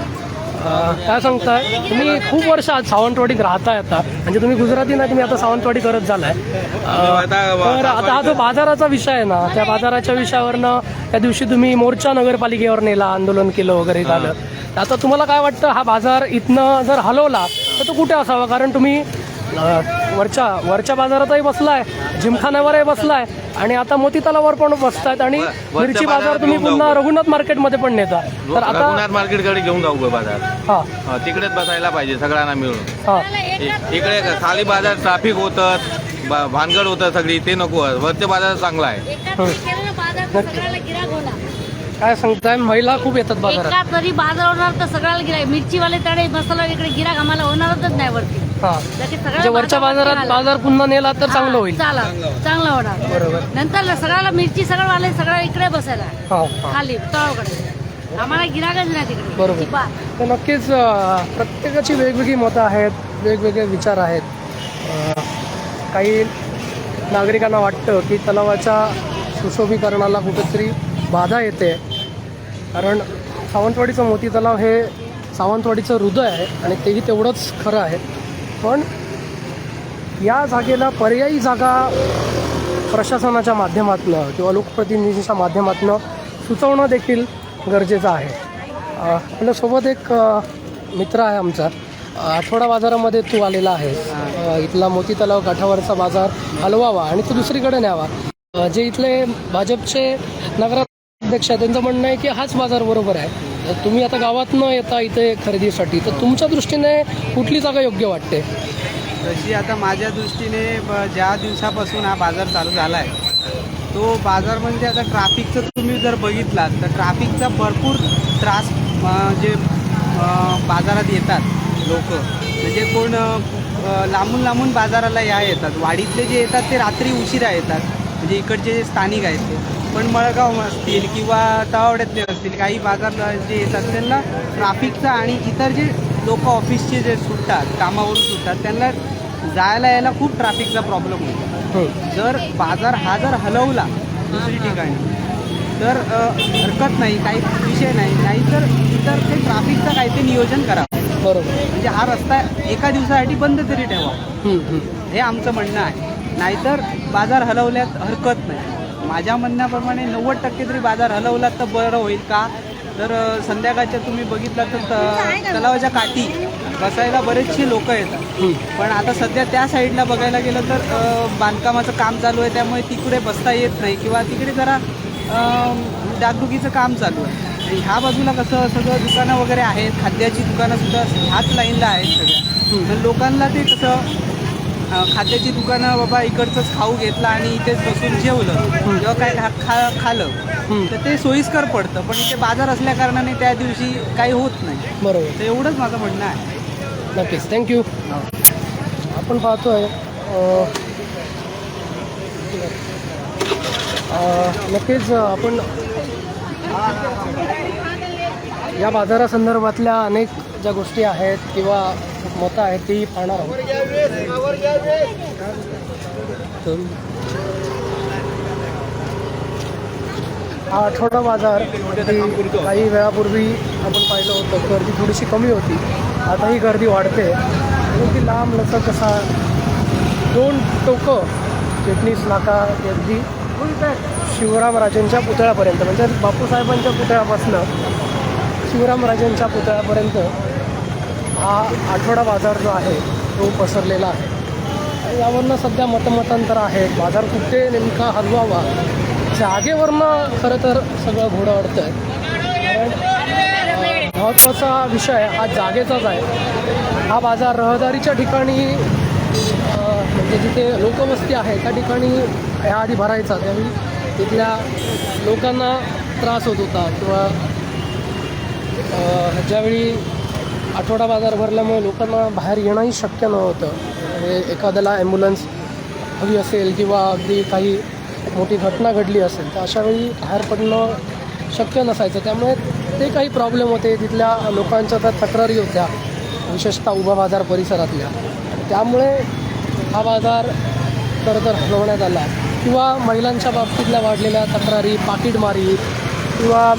काय सांगताय, तुम्ही खूप वर्ष आज सावंतवाडीत राहताय आता, म्हणजे तुम्ही गुजराती नाही, तुम्ही आता सावंतवाडी करत झालाय. तर आता हा जो बाजाराचा विषय आहे ना, त्या बाजाराच्या विषयावरनं त्या दिवशी तुम्ही मोर्चा नगरपालिकेवर नेला, आंदोलन केलं वगैरे झालं. आता तुम्हाला काय वाटतं, हा बाजार इथनं जर हलवला तर तो कुठे असावा? कारण तुम्ही वरच्या बाजारातही बसलाय, जिमखान्यावरही बसलाय आणि आता मोती तलावावर पण बसतायत आणि मिरची बाजार तुम्ही पुन्हा रघुनाथ मार्केटमध्ये पण नेता. तर आता रघुनाथ मार्केटकडे घेऊन जाऊ का बाजार? हां, तिकडेच बसायला पाहिजे सगळ्यांना मिळून. हां, इकडे खाली बाजार ट्रॅफिक होतं, भानगड होतं सगळी, ते नको. वरच्या बाजार चांगला आहे. काय सांगताय, महिला खूप येतात बाजारात. एका तरी बाजार होणार तर सगळ्याला गिराक, मिरचीवाले तडे मसाला इकडे गिराक आम्हाला होणारच नाही वरती. हां, म्हणजे वरच्या बाजारात बाजार पुन्हा नेला तर चांगलं होईल. चांगला होणार. बरोबर. नंतर सगळ्याला मिरची सगळं सगळ्या इकडे बसायला हां, हां, खाली तळाकडे आम्हाला गिराकच नाही तिकडे. बरोबर. तर नक्कीच प्रत्येकाची वेगवेगळी मतं आहेत, वेगवेगळे विचार आहेत. काही नागरिकांना वाटतं की तलावाच्या सुशोभीकरणाला कुठेतरी बाधा येते. कारण सावंतवाडीचं मोती तलाव हे सावंतवाडीचं हृदय आहे आणि तेही तेवढंच खरं आहे. पण या जागेला पर्यायी जागा प्रशासनाच्या माध्यमातून किंवा लोकप्रतिनिधींच्या माध्यमातून सुचवणं देखील गरजेचं आहे. आपल्यासोबत एक मित्र आहे आमचा. आठवडा बाजारामध्ये तू आलेला आहे. इथला मोती तलाव काठावरचा बाजार हलवावा आणि तो दुसरीकडे न्यावा. जे इथले भाजपचे नगराध्यक्ष आहेत त्यांचं म्हणणं आहे की हाच बाजार बरोबर आहे. तुम्ही आता गावात न येता इथे खरेदीसाठी, तर तुमच्या दृष्टीने कुठली जागा योग्य वाटते? तशी आता माझ्या दृष्टीने ज्या दिवसापासून हा बाजार चालू झाला आहे तो बाजार म्हणजे आता ट्रॅफिकचं तुम्ही जर बघितलात तर ट्रॅफिकचा भरपूर त्रास जे बाजारात येतात लोक, म्हणजे कोण लांबून बाजाराला येतात. वाडीतले जे येतात ते रात्री उशिरा येतात म्हणजे इकडचे जे स्थानिक आहेत ते. पण मळगाव असतील किंवा तळावड्यातले असतील काही बाजार जे येतात त्यांना ट्राफिकचा आणि इतर जे लोक ऑफिसचे जे सुटतात कामावरून सुटतात त्यांना जायला यायला खूप ट्रॅफिकचा प्रॉब्लेम होतो. जर बाजार हा जर हलवला दुसरी ठिकाणी तर हरकत नाही, काही विषय नाही. नाहीतर इतर ते ट्रॅफिकचं काही ते नियोजन करावं. बरोबर. म्हणजे हा रस्ता एका दिवसासाठी बंद तरी ठेवा, हे आमचं म्हणणं आहे. नाहीतर बाजार हलवल्यात हरकत नाही. माझ्या म्हणण्याप्रमाणे 90% तरी बाजार हलवला तर बरं होईल. का तर संध्याकाळच्या तुम्ही बघितलं तर तलावाच्या काठी बसायला बरेचसे लोक येतात. पण आता सध्या त्या साईडला बघायला गेलं तर बांधकामाचं काम चालू आहे, त्यामुळे तिकडे बसता येत नाही किंवा तिकडे जरा डागडुगीचं काम चालू आहे. आणि ह्या बाजूला कसं सगळं दुकानं वगैरे आहेत, खाद्याची दुकानंसुद्धा ह्याच लाईनला आहेत सगळ्या. पण लोकांना ते कसं खाद्याची दुकानं बाबा इकडचंच खाऊ घेतला आणि इथेच बसून जेवलं किंवा काय खालं तर ते सोयीस्कर पडतं. पण इथे बाजार असल्या कारणाने त्या दिवशी काही होत नाही. बरोबर. तर एवढंच माझं म्हणणं आहे. नक्कीच, थँक्यू. आपण पाहतोय नक्कीच आपण या बाजारासंदर्भातल्या अनेक ज्या गोष्टी आहेत किंवा मतं आहेत ती पाहणार आहोत. हा आठवडा बाजार काही वेळापूर्वी आपण पाहिलं होतं, गर्दी थोडीशी कमी होती. आता ही गर्दी वाढते. ती लांब लचक असा 2 टोकं चिटणीस नाका अगदी शिवरामराजेंच्या पुतळ्यापर्यंत, म्हणजे बापूसाहेबांच्या पुतळ्यापासून शिवरामराजेंच्या पुतळ्यापर्यंत हा आठवडा बाजार जो आहे तो पसरलेला आहे. आणि यावरनं सध्या मतमतांतर आहे. बाजार कुठे नेमका हलवावा जागेवरनं खरं तर सगळं घोडं अडतं आहे. कारण महत्त्वाचा विषय हा जागेचाच आहे. हा बाजार रहदारीच्या ठिकाणी म्हणजे जिथे लोकवस्ती आहे त्या ठिकाणी ह्याआधी भरायचा, त्यावेळी तिथल्या लोकांना त्रास होत होता किंवा ज्यावेळी आठवडा बाजार भरल्यामुळे लोकांना बाहेर येणंही शक्य नव्हतं. म्हणजे एखाद्याला ॲम्ब्युलन्स हवी असेल किंवा अगदी काही मोठी घटना घडली असेल तर अशावेळी बाहेर पडणं शक्य नसायचं. त्यामुळे ते काही प्रॉब्लेम होते. तिथल्या लोकांच्या त्या तक्रारी होत्या, विशेषतः उभा बाजार परिसरातल्या. त्यामुळे हा बाजार खरं तर हलवण्यात आला. किंवा महिलांच्या बाबतीतल्या वाढलेल्या तक्रारी, पाकीटमारी किंवा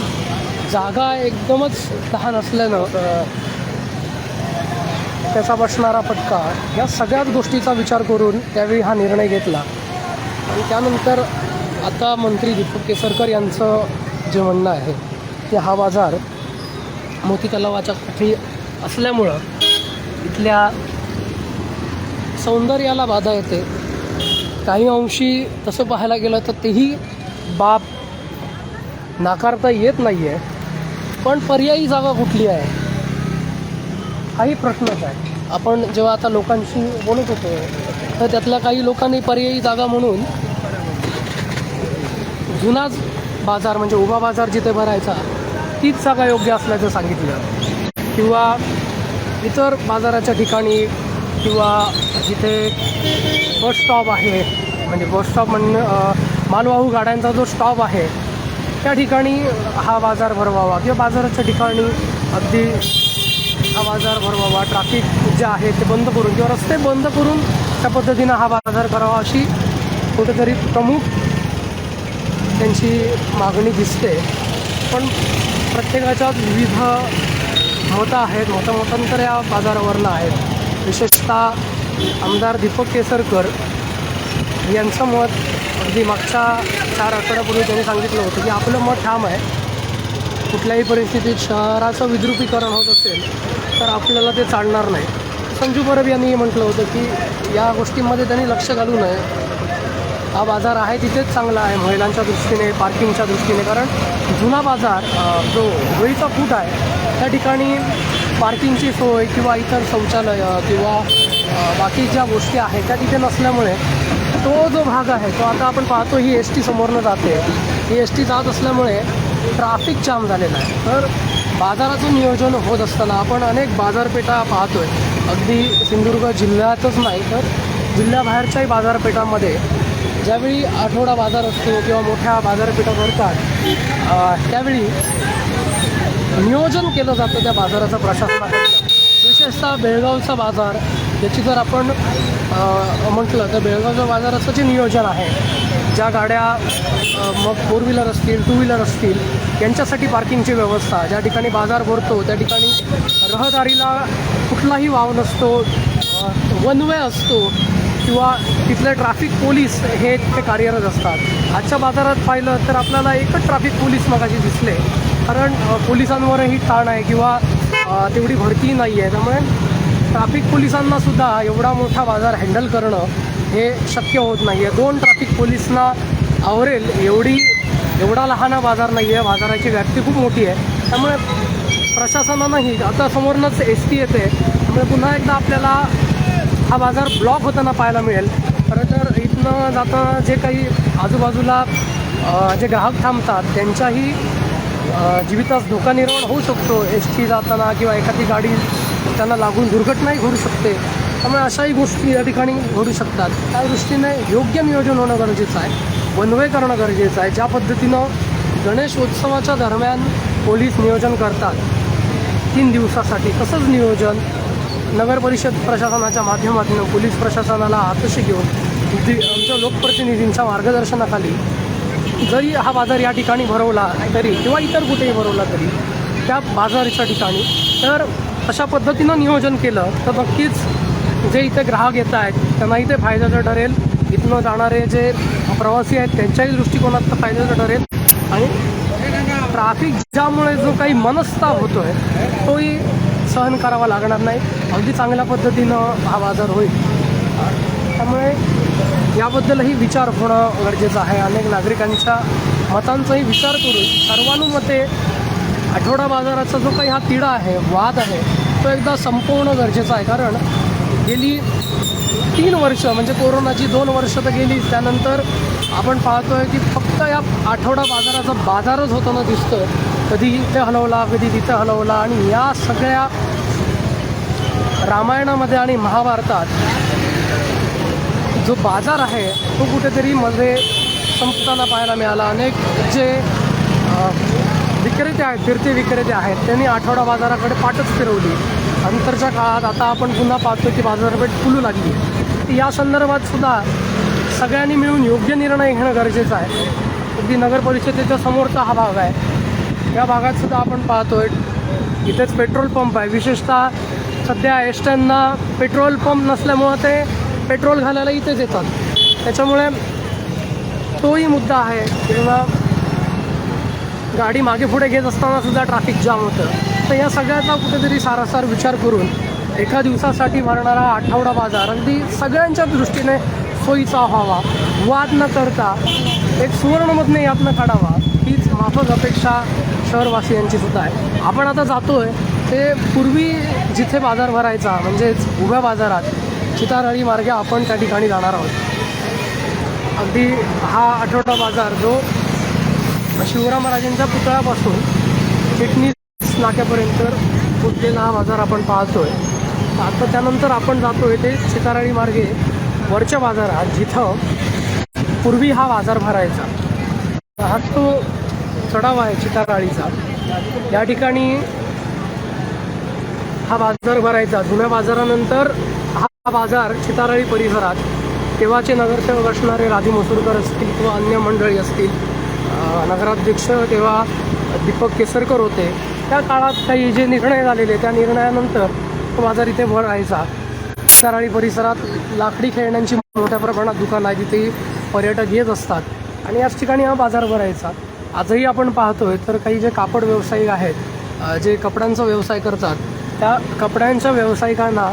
जागा एकदमच लहान असल्यानं त्याचा बसणारा फटका, या सगळ्याच गोष्टीचा विचार करून त्यावेळी हा निर्णय घेतला. आणि त्यानंतर आता मंत्री दीपक केसरकर यांचं जे म्हणणं आहे की हा बाजार मोती तलावाच्या काठी असल्यामुळं इथल्या सौंदर्याला बाधा येते. काही अंशी तसं पाहायला गेलं तर तेही बाब नाकारता येत नाही आहे. पण पर्यायी जागा कुठली आहे हाही प्रश्नच आहे. आपण जेव्हा आता लोकांशी बोलत होतो तर त्यातल्या काही लोकांनी पर्यायी जागा म्हणून जुनाच बाजार म्हणजे उभा बाजार जिथे भरायचा तीच जागा योग्य असल्याचं सांगितलं. किंवा इतर बाजाराच्या ठिकाणी किंवा जिथे बस स्टॉप आहे, म्हणजे बस स्टॉप मालवाहू गाड्यांचा जो स्टॉप आहे त्या ठिकाणी हा बाजार भरवावा किंवा बाजाराच्या ठिकाणी अगदी हा बाजार भरवावा. ट्रॅफिक जे आहे ते बंद करून किंवा रस्ते बंद करून त्या पद्धतीनं हा बाजार करावा अशी कुठेतरी प्रमुख त्यांची मागणी दिसते. पण प्रत्येकाच्यात विविध मतं आहेत, मतांतर या बाजारावरनं आहेत. विशेषतः आमदार दीपक केसरकर यांचं मत अगदी मागच्या 4 आठवड्यापूर्वी त्यांनी सांगितलं होतं की आपलं मत ठाम आहे. कुठल्याही परिस्थितीत शहराचं विद्रुपीकरण होत असेल तर आपल्याला ते चालणार नाही. संजू परब यांनी म्हटलं होतं की या गोष्टींमध्ये त्यांनी लक्ष घालू नये. हा बाजार आहे तिथेच चांगला आहे महिलांच्या दृष्टीने, पार्किंगच्या दृष्टीने. कारण जुना बाजार जो होळीचा फूट आहे त्या ठिकाणी पार्किंगची सोय किंवा इतर शौचालयं किंवा बाकी ज्या गोष्टी आहेत त्या तिथे नसल्यामुळे तो जो भाग आहे तो आता आपण पाहतो ही एस टी समोरनं जाते. ही एस टी जात असल्यामुळे ट्रॅफिक जाम झालेला आहे. तर बाजाराचं नियोजन होत असताना आपण अनेक बाजारपेठा पाहतो आहे. अगदी सिंधुदुर्ग जिल्ह्यातच नाही तर जिल्ह्याबाहेरच्याही बाजारपेठांमध्ये ज्यावेळी आठवडा बाजार असतो किंवा मोठ्या बाजारपेठा भरतात त्यावेळी नियोजन केलं जातं त्या बाजाराचं प्रशासनाकडनं. विशेषतः बेळगावचा बाजार याची जर आपण म्हटलं तर बेळगावच्या बाजाराचं जे नियोजन आहे, ज्या गाड्या मग 4 व्हीलर असतील 2 व्हीलर असतील यांच्यासाठी पार्किंगची व्यवस्था, ज्या ठिकाणी बाजार भरतो त्या ठिकाणी रहदारीला कुठलाही वाव नसतो, वन वे असतो किंवा तिथले ट्रॅफिक पोलीस हे तिथे कार्यरत असतात. आजच्या बाजारात पाहिलं तर आपल्याला एकच ट्रॅफिक पोलीस मगाशी दिसले, कारण पोलिसांवरही ताण आहे किंवा तेवढी भरती नाही आहे. त्यामुळे ट्रॅफिक पोलिसांनासुद्धा एवढा मोठा बाजार हँडल करणं हे शक्य होत नाही आहे. 2 ट्रॅफिक पोलिसना आवरेल एवढा लहान बाजार नाही आहे, बाजाराची व्याप्ती खूप मोठी आहे. त्यामुळे प्रशासनानंही आता समोरनंच ST येते, त्यामुळे पुन्हा एकदा आपल्याला हा बाजार ब्लॉक होताना पाहायला मिळेल. खरं तर इथनं जाताना जे काही आजूबाजूला जे ग्राहक थांबतात त्यांच्याही जीवितास धोका निर्माण होऊ शकतो. ST जाताना किंवा एखादी गाडी त्यांना लागून दुर्घटनाही घडू शकते. त्यामुळे अशाही गोष्टी या ठिकाणी घडू शकतात. त्या दृष्टीने योग्य नियोजन होणं गरजेचं आहे, वन वे करणं गरजेचं आहे. ज्या पद्धतीनं गणेशोत्सवाच्या दरम्यान पोलीस नियोजन करतात 3 दिवसासाठी, तसंच नियोजन नगर परिषद प्रशासनाच्या माध्यमातून पोलीस प्रशासनाला हातोशी घेऊन आमच्या लोकप्रतिनिधींच्या मार्गदर्शनाखाली जरी हा बाजार या ठिकाणी भरवला तरी किंवा इतर कुठेही भरवला तरी त्या बाजाराच्या ठिकाणी तर अशा पद्धतीनं नियोजन केलं तर नक्कीच जे इथे ग्राहक येत आहेत त्यांनाही ते फायद्याचं ठरेल. इथनं जाणारे जे प्रवासी आहेत त्यांच्याही दृष्टिकोनात तर फायद्याचं ठरेल आणि ट्रॅफिक जाममुळे जो काही मनस्ताप होतो आहे तोही सहन करावा लागणार नाही. अगदी चांगल्या पद्धतीनं हा बाजार होईल. त्यामुळे याबद्दलही विचार होणं गरजेचं आहे. अनेक नागरिकांच्या मतांचाही विचार करून सर्वानुमते आठवडा बाजाराचा जो काही हा तिढा आहे, वाद आहे, तो एकदा संपवणं गरजेचं आहे. कारण गेली 3 वर्ष म्हणजे कोरोनाची 2 वर्ष तर गेली, त्यानंतर आपण पाहतोय की फक्त या आठवडा बाजाराचा बाजारच होताना दिसतोय. कधी इथे हलवला, कधी तिथे हलवला आणि या सगळ्या रामायणामध्ये आणि महाभारतात जो बाजार आहे तो कुठेतरी मध्ये संपताना पाहायला मिळाला. अनेक जे विक्रेते आहेत, फिरते विक्रेते आहेत, त्यांनी आठवडा बाजाराकडे पाठच फिरवली. नंतरच्या काळात आता आपण पुन्हा पाहतो की बाजारपेठ फुलू लागली. या संदर्भात सुद्धा सगळ्यांनी मिळून योग्य निर्णय घेणं गरजेचं आहे. अगदी नगर परिषदेच्या समोरचा हा भाग आहे, या भागात सुद्धा आपण पाहतोय इथेच पेट्रोल पंप आहे. विशेषतः सध्या एसट्यांना पेट्रोल पंप नसल्यामुळं ते पेट्रोल घालायला इथेच येतात. त्याच्यामुळे तोही मुद्दा आहे. किंवा गाडी मागे पुढे घेत असताना सुद्धा ट्रॅफिक जाम होतं. तर या सगळ्याचा कुठेतरी सारासार विचार करून एका दिवसासाठी भरणारा आठवडा बाजार अगदी सगळ्यांच्या दृष्टीने सोयीचा व्हावा, वाद न करता एक सुवर्णमधने यातनं काढावा, हीच माफक अपेक्षा शहरवासियांची सुद्धा आहे. आपण आता जातोय ते पूर्वी जिथे बाजार भरायचा म्हणजेच उभ्या बाजारात चितारळी मार्गे आपण त्या ठिकाणी जाणार आहोत. अगदी हा आठवडा बाजार जो शिवरामराजेंच्या पुतळ्यापासून चिटणीस नाक्यापर्यंत पोचलेला हा बाजार आपण पाहतोय. आता त्यानंतर आपण जातोय ते चितारळी मार्गे वरच्या बाजारात जिथं पूर्वी हा बाजार भरायचा. हा तो चढाव आहे चितारळीचा. या ठिकाणी हा बाजार भरायचा. जुन्या बाजारानंतर हा बाजार चितारळी परिसरात तेव्हाचे नगरसेवक असणारे राजू मसूरकर असतील किंवा अन्य मंडळी असतील, नगराध्यक्ष तेव्हा दीपक केसरकर होते, त्या काळात काही जे निर्णय झालेले त्या निर्णयानंतर तो बाजार इथे भरायचा. चितारळी परिसरात लाकडी खेळण्यांची मोठ्या प्रमाणात दुकानं आहे, तिथेही पर्यटक येत असतात आणि याच ठिकाणी हा बाजार भरायचा. आजही आपण पाहतोय तर काही जे कापड व्यावसायिक आहेत, जे कपड्यांचा व्यवसाय करतात, त्या कपड्यांच्या व्यावसायिकांना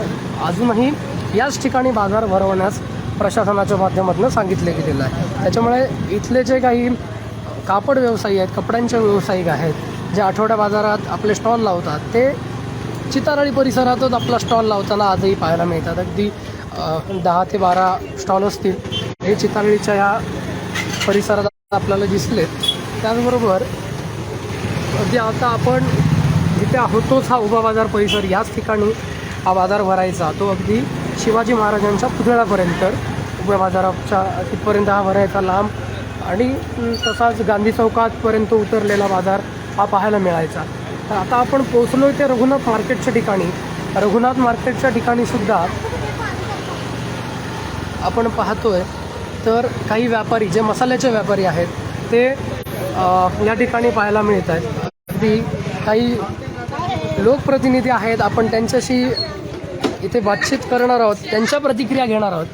अजूनही याच ठिकाणी बाजार भरवण्यास प्रशासनाच्या माध्यमातून सांगितले गेलेलं आहे. त्याच्यामुळे इथले जे काही कापड व्यवसायी आहेत, कपड्यांचे व्यावसायिक आहेत, जे आठवड्या बाजारात आपले स्टॉल लावतात, ते चितारळी परिसरातच आपला स्टॉल लावताना आजही पाहायला मिळतात. अगदी 10 ते 12 स्टॉल असतील हे चितारळीच्या ह्या परिसरात आपल्याला दिसलेत. त्याचबरोबर अगदी आता आपण जिथे होतोच हा उभा बाजार परिसर, याच ठिकाणी हा बाजार भरायचा. तो अगदी शिवाजी महाराजांच्या पुतळ्यापर्यंत उभ्या बाजाराच्या तिथपर्यंत हा भरायचा लांब आणि तसाच गांधी चौकातपर्यंत उतरलेला बाजार हा पाहायला मिळायचा. तर आता आपण पोहोचलो ते रघुनाथ मार्केटच्या ठिकाणी. रघुनाथ मार्केटच्या ठिकाणी सुद्धा आपण पाहतोय तर काही व्यापारी जे मसाल्याचे व्यापारी आहेत ते या ठिकाणी पाहायला मिळत आहेत. अगदी काही लोकप्रतिनिधी आहेत, आपण त्यांच्याशी इथे बातचीत करणार आहोत, त्यांच्या प्रतिक्रिया घेणार आहोत.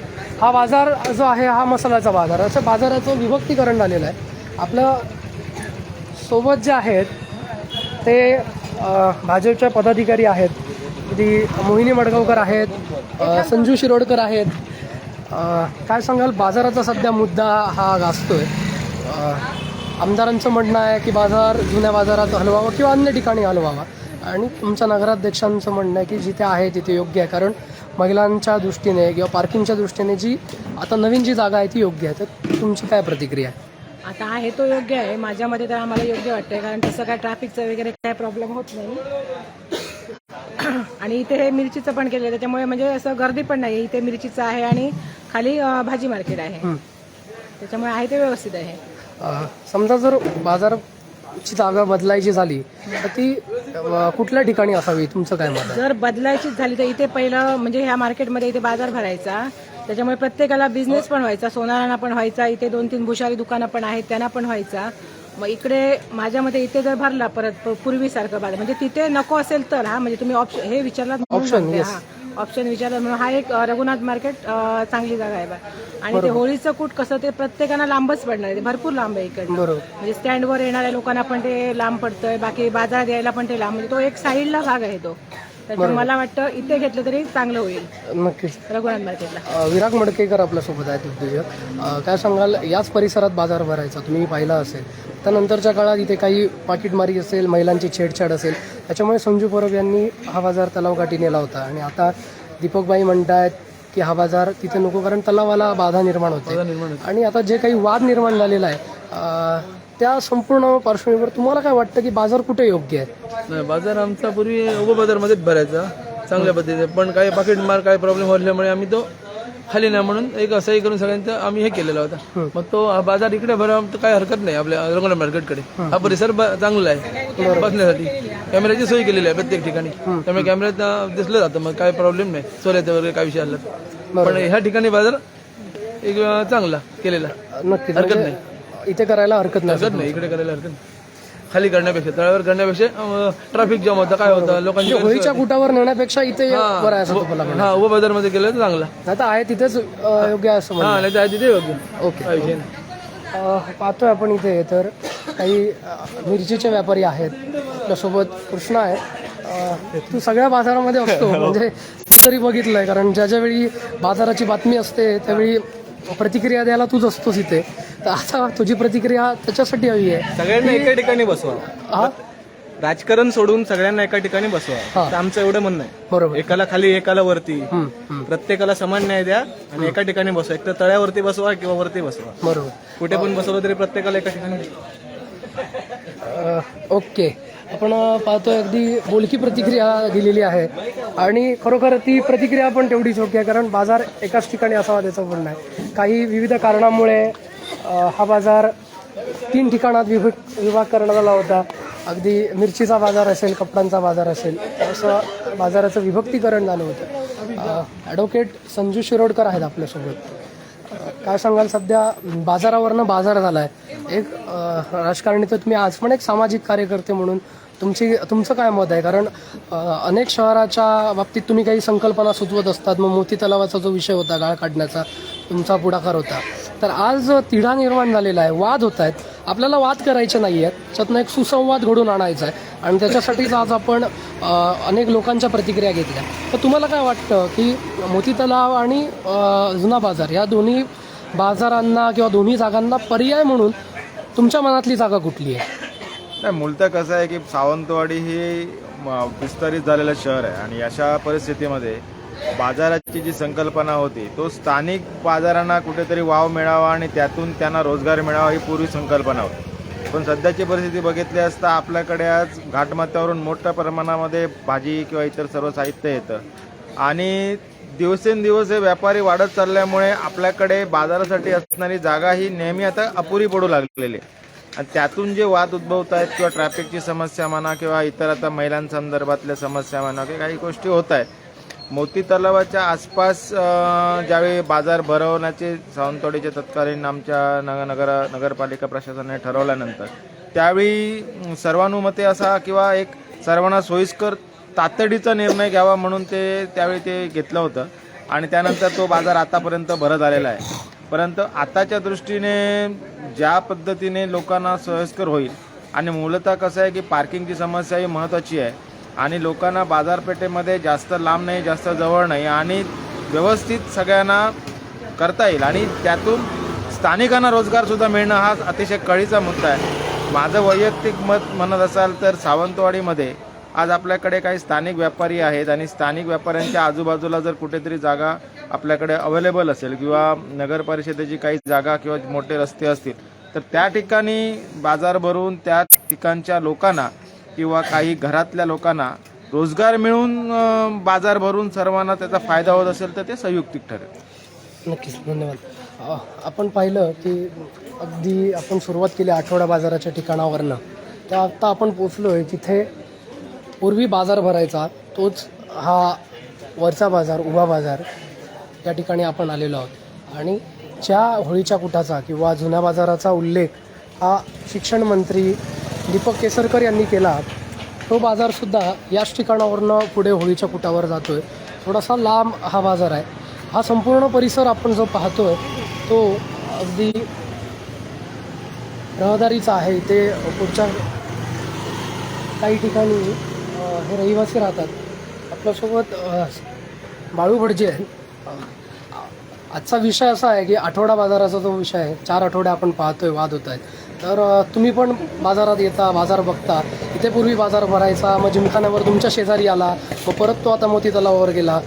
हा बाजार जो आहे हा मसाल्याचा बाजार, असं बाजाराचं विभक्तीकरण झालेलं आहे. आपल्या सोबत जे आहेत ते भाजपच्या पदाधिकारी आहेत. ती मोहिनी मडगावकर आहेत, संजू शिरोडकर आहेत. काय सांगाल, बाजाराचा सध्या मुद्दा हा गाजतोय. आमदारांचं म्हणणं आहे की बाजार जुन्या बाजारात हलवावा किंवा अन्य ठिकाणी हलवावा, आणि तुमच्या नगराध्यक्षांचं म्हणणं आहे की जिथे आहे तिथे योग्य आहे, कारण महिलांच्या दृष्टीने किंवा पार्किंगच्या दृष्टीने जी आता नवीन जी जागा आहे ती योग्य आहे. तर तुमची काय प्रतिक्रिया आहे? आता आहे तो योग्य आहे. माझ्या मते तर आम्हाला योग्य वाटतंय, कारण तसं काय ट्रॅफिकचं वगैरे काय प्रॉब्लेम होत नाही. आणि इथे हे मिरचीचं पण केलं, त्याच्यामुळे म्हणजे असं गर्दी पण नाही. इथे मिरचीचं आहे आणि खाली भाजी मार्केट आहे, त्याच्यामुळे आहे ते व्यवस्थित आहे. समजा जर बाजाराची जागा बदलायची झाली तर ती कुठल्या ठिकाणी असावी, तुमचं काय मत आहे? जर बदलायचीच झाली तर इथे पहिलं म्हणजे ह्या मार्केटमध्ये इथे बाजार भरायचा, त्याच्यामुळे प्रत्येकाला बिझनेस पण व्हायचा, सोनारांना पण व्हायचा, इथे 2-3 भुशारी दुकानं पण आहेत त्यांना पण व्हायचा. मग इकडे माझ्या मते इथे जर भरला परत पूर्वीसारखं बाजार, म्हणजे तिथे नको असेल तर हा म्हणजे तुम्ही हे विचारलात ऑप्शन विचारला म्हणून हा एक रघुनाथ मार्केट चांगली जागा आहे. आणि ते होळीचं कूट कसं ते प्रत्येकाला लांबच पडणार आहे, भरपूर लांब आहे इकडे. म्हणजे स्टँडवर येणाऱ्या लोकांना पण ते लांब पडतंय, बाकी बाजारात यायला पण ते लांब, म्हणजे तो एक साईडला भाग आहे तो. त्याच्यामुळे मला वाटतं इथे घेतलं तरी चांगलं होईल. नक्कीच. रघुनाथ मार्केटला विराग मडकेकर आपल्यासोबत आहेत उद्योजक. काय सांगाल, याच परिसरात बाजार भरायचा तुम्ही पाहिला असेल, त्यानंतरच्या काळात इथे काही पाकिटमारी असेल, महिलांची छेडछाड असेल, त्याच्यामुळे संजू परब यांनी हा बाजार तलावकाठी नेला होता. आणि आता दीपकबाई म्हणतायत की हा बाजार तिथे नको, कारण तलावाला बाधा निर्माण होते. आणि आता जे काही वाद निर्माण झालेला आहे त्या संपूर्ण पार्श्वभूमीवर तुम्हाला काय वाटतं की बाजार कुठे योग्य आहे? नाही, बाजार आमचा पूर्वी उपबाजारमध्येच भरायचा चांगल्या पद्धतीने, पण काही पाकिटमार काही प्रॉब्लेम असल्यामुळे आम्ही तो खाली नाही म्हणून एक असंही करून सगळ्यांचं आम्ही हे केलेला होता. मग तो बाजार इकडे भरावा तर काही हरकत नाही. आपल्या रघुनाथ मार्केटकडे हा परिसर चांगला आहे बसण्यासाठी, कॅमेऱ्याची सोय केलेली आहे प्रत्येक ठिकाणी, त्यामुळे कॅमेऱ्यात दिसलं जातं, मग काय प्रॉब्लेम नाही. चोऱ्याचं वगैरे काय विषय आला, पण ह्या ठिकाणी बाजार एक चांगला केलेला, नक्कीच हरकत नाही. इथे करायला हरकत नाही. इकडे करायला हरकत नाही. खाली करण्यापेक्षा तळावर करण्यापेक्षा ट्रॅफिक जाम होता, काय होतं लोकांची होळीच्या कुटावर नेण्यापेक्षा इथे भरायचा हा उपबाजार मध्ये केलं तर चांगला. आता आहे तिथेच योग्य आहे असं म्हणणं. नाही तर आहे तिथे योग्य. ओके. पाहतोय आपण इथे तर काही मिरचीचे व्यापारी आहेत, आपल्यासोबत कृष्णा आहे. तू सगळ्या बाजारामध्ये असतो म्हणजे तरी बघितलंय, कारण ज्या ज्यावेळी बाजाराची बातमी असते त्यावेळी प्रतिक्रिया द्यायला तूच असतोस इथे. तर आता तुझी प्रतिक्रिया त्याच्यासाठी हवी आहे, सगळ्यांना एका ठिकाणी बसवा, राजकारण सोडून सगळ्यांना एका ठिकाणी बसवा, आमचं एवढं म्हणणं आहे. बरोबर. एकाला खाली एकाला वरती, प्रत्येकाला समान न्याय द्या आणि एका ठिकाणी बसवा. एक तर तळ्यावरती बसवा किंवा वरती बसवा, बरोबर. कुठे पण बसवलं तरी प्रत्येकाला एका ठिकाणी. ओके. आपण पाहतोय अगदी बोलकी प्रतिक्रिया दिलेली आहे आणि खरोखर ती प्रतिक्रिया पण तेवढीच योग्य आहे, कारण बाजार एकाच ठिकाणी असावा त्याचं म्हणणं आहे. काही विविध कारणामुळे हा बाजार 3 ठिकाणात विभाग करण्यात आला होता. अगदी मिरचीचा बाजार असेल, कपड्यांचा बाजार असेल, असं बाजाराचं विभक्तीकरण झालं होतं. ॲडव्होकेट संजू शिरोडकर आहेत आपल्यासोबत. काय सांगाल, सध्या बाजारावरनं बाजार झाला आहे. एक राजकारणी तर तुम्ही आज पण एक सामाजिक कार्यकर्ते म्हणून तुमचं काय मत आहे? कारण अनेक शहराच्या बाबतीत तुम्ही काही संकल्पना सुचवत असतात. मग मोती तलावाचा जो विषय होता, गाळ काढण्याचा तुमचा पुढाकार होता. तर आज तिढा निर्माण झालेला आहे, वाद होत आहेत. आपल्याला वाद करायचे नाही आहेत, त्यातनं एक सुसंवाद घडून आणायचा आहे आणि त्याच्यासाठीच आज आपण अनेक लोकांच्या प्रतिक्रिया घेतल्या. तर तुम्हाला काय वाटतं की मोती तलाव आणि जुना बाजार या दोन्ही बाजारांना किंवा दोन्ही जागांना पर्याय म्हणून तुमच्या मनातली जागा कुठली आहे? नाही, मूलतः कसं आहे की सावंतवाडी हे विस्तारित झालेलं शहर आहे आणि अशा परिस्थितीमध्ये बाजाराची जी संकल्पना होती तो स्थानिक बाजारांना कुठेतरी वाव मिळावा आणि त्यातून त्यांना रोजगार मिळावा ही पूर्वी संकल्पना होती. पण सध्याची परिस्थिती बघितली असता आपल्याकडे आज घाटमाथ्यावरून मोठ्या प्रमाणामध्ये भाजी किंवा इतर सर्व साहित्य येतं आणि दिवसेंदिवस हे व्यापारी वाढत चालल्यामुळे आपल्याकडे बाजारासाठी असणारी जागा ही नेहमी आता अपुरी पडू लागलेली आहे. आणि त्यातून जे वाद उद्भवत आहेत किंवा ट्रॅफिकची समस्या म्हणा किंवा इतर आता महिलांसंदर्भातल्या समस्या म्हणा किंवा काही गोष्टी होत आहेत. मोती तलावाच्या आसपास ज्यावेळी बाजार भरवण्याचे सावंतवाडीच्या तत्कालीन आमच्या नगरपालिका प्रशासनाने ठरवल्यानंतर त्यावेळी सर्वानुमते असा किंवा एक सर्वांना सोयीस्कर तातडीचा निर्णय घ्यावा म्हणून त्यावेळी ते घेतलं होतं आणि त्यानंतर तो बाजार आतापर्यंत भरत आलेला आहे. परंतु आताच्या दृष्टीने ज्या पद्धतीने लोकांना सोयीस्कर होईल आणि मूलतः कसं आहे की पार्किंगची समस्या ही महत्त्वाची आहे आणि लोकांना बाजारपेठेमध्ये जास्त लांब नाही जास्त जवळ नाही आणि व्यवस्थित सगळ्यांना करता येईल आणि त्यातून स्थानिकांना रोजगारसुद्धा मिळणं हा अतिशय कळीचा मुद्दा आहे. माझं वैयक्तिक मत म्हणत असाल तर सावंतवाडीमध्ये आज आपल्याकडे काही स्थानिक व्यापारी आहेत आणि स्थानिक व्यापाऱ्यांच्या आजूबाजूला जर कुठेतरी जागा आपल्याकडे अवेलेबल असेल किंवा नगर परिषदेची काही जागा किंवा मोठे रस्ते असतील तर त्या ठिकाणी बाजार भरून त्या ठिकाणच्या लोकांना किंवा काही घरातल्या लोकांना रोजगार मिळून बाजार भरून सर्वांना त्याचा फायदा होत असेल तर ते संयुक्तिक ठरेल. नक्कीच, धन्यवाद. आपण पाहिलं की अगदी आपण सुरुवात केली आठवडा बाजाराच्या ठिकाणावरनं, तर आता आपण पोचलो आहे जिथे पूर्वी बाजार भरायचा तोच हा वरचा बाजार, उभा बाजार या ठिकाणी आपण आलेलो आहोत. आणि ज्या होळीच्या कुटाचा किंवा जुन्या बाजाराचा उल्लेख हा शिक्षण मंत्री दीपक केसरकर यांनी केला, तो बाजारसुद्धा याच ठिकाणावरनं पुढे होळीच्या कुटावर जातो आहे. थोडासा लांब हा बाजार आहे. हा संपूर्ण परिसर आपण जो पाहतो आहे तो अगदी रहदारीचा आहे. इथे पुढच्या काही ठिकाणी हे रहिवासी राहतात. आपल्यासोबत बाळू भटजी आहेत. आजचा विषय असा आहे की आठवडा बाजाराचा जो विषय आहे, 4 आठवडे आपण पाहतोय वाद होत आहेत. तर तुम्ही पण बाजारात येता, बाजार बघता. इथे पूर्वी बाजार भरायचा, मग जिमखान्यावर तुमच्या शेजारी आला, मग परत तो आता मोती तलावावर गेला.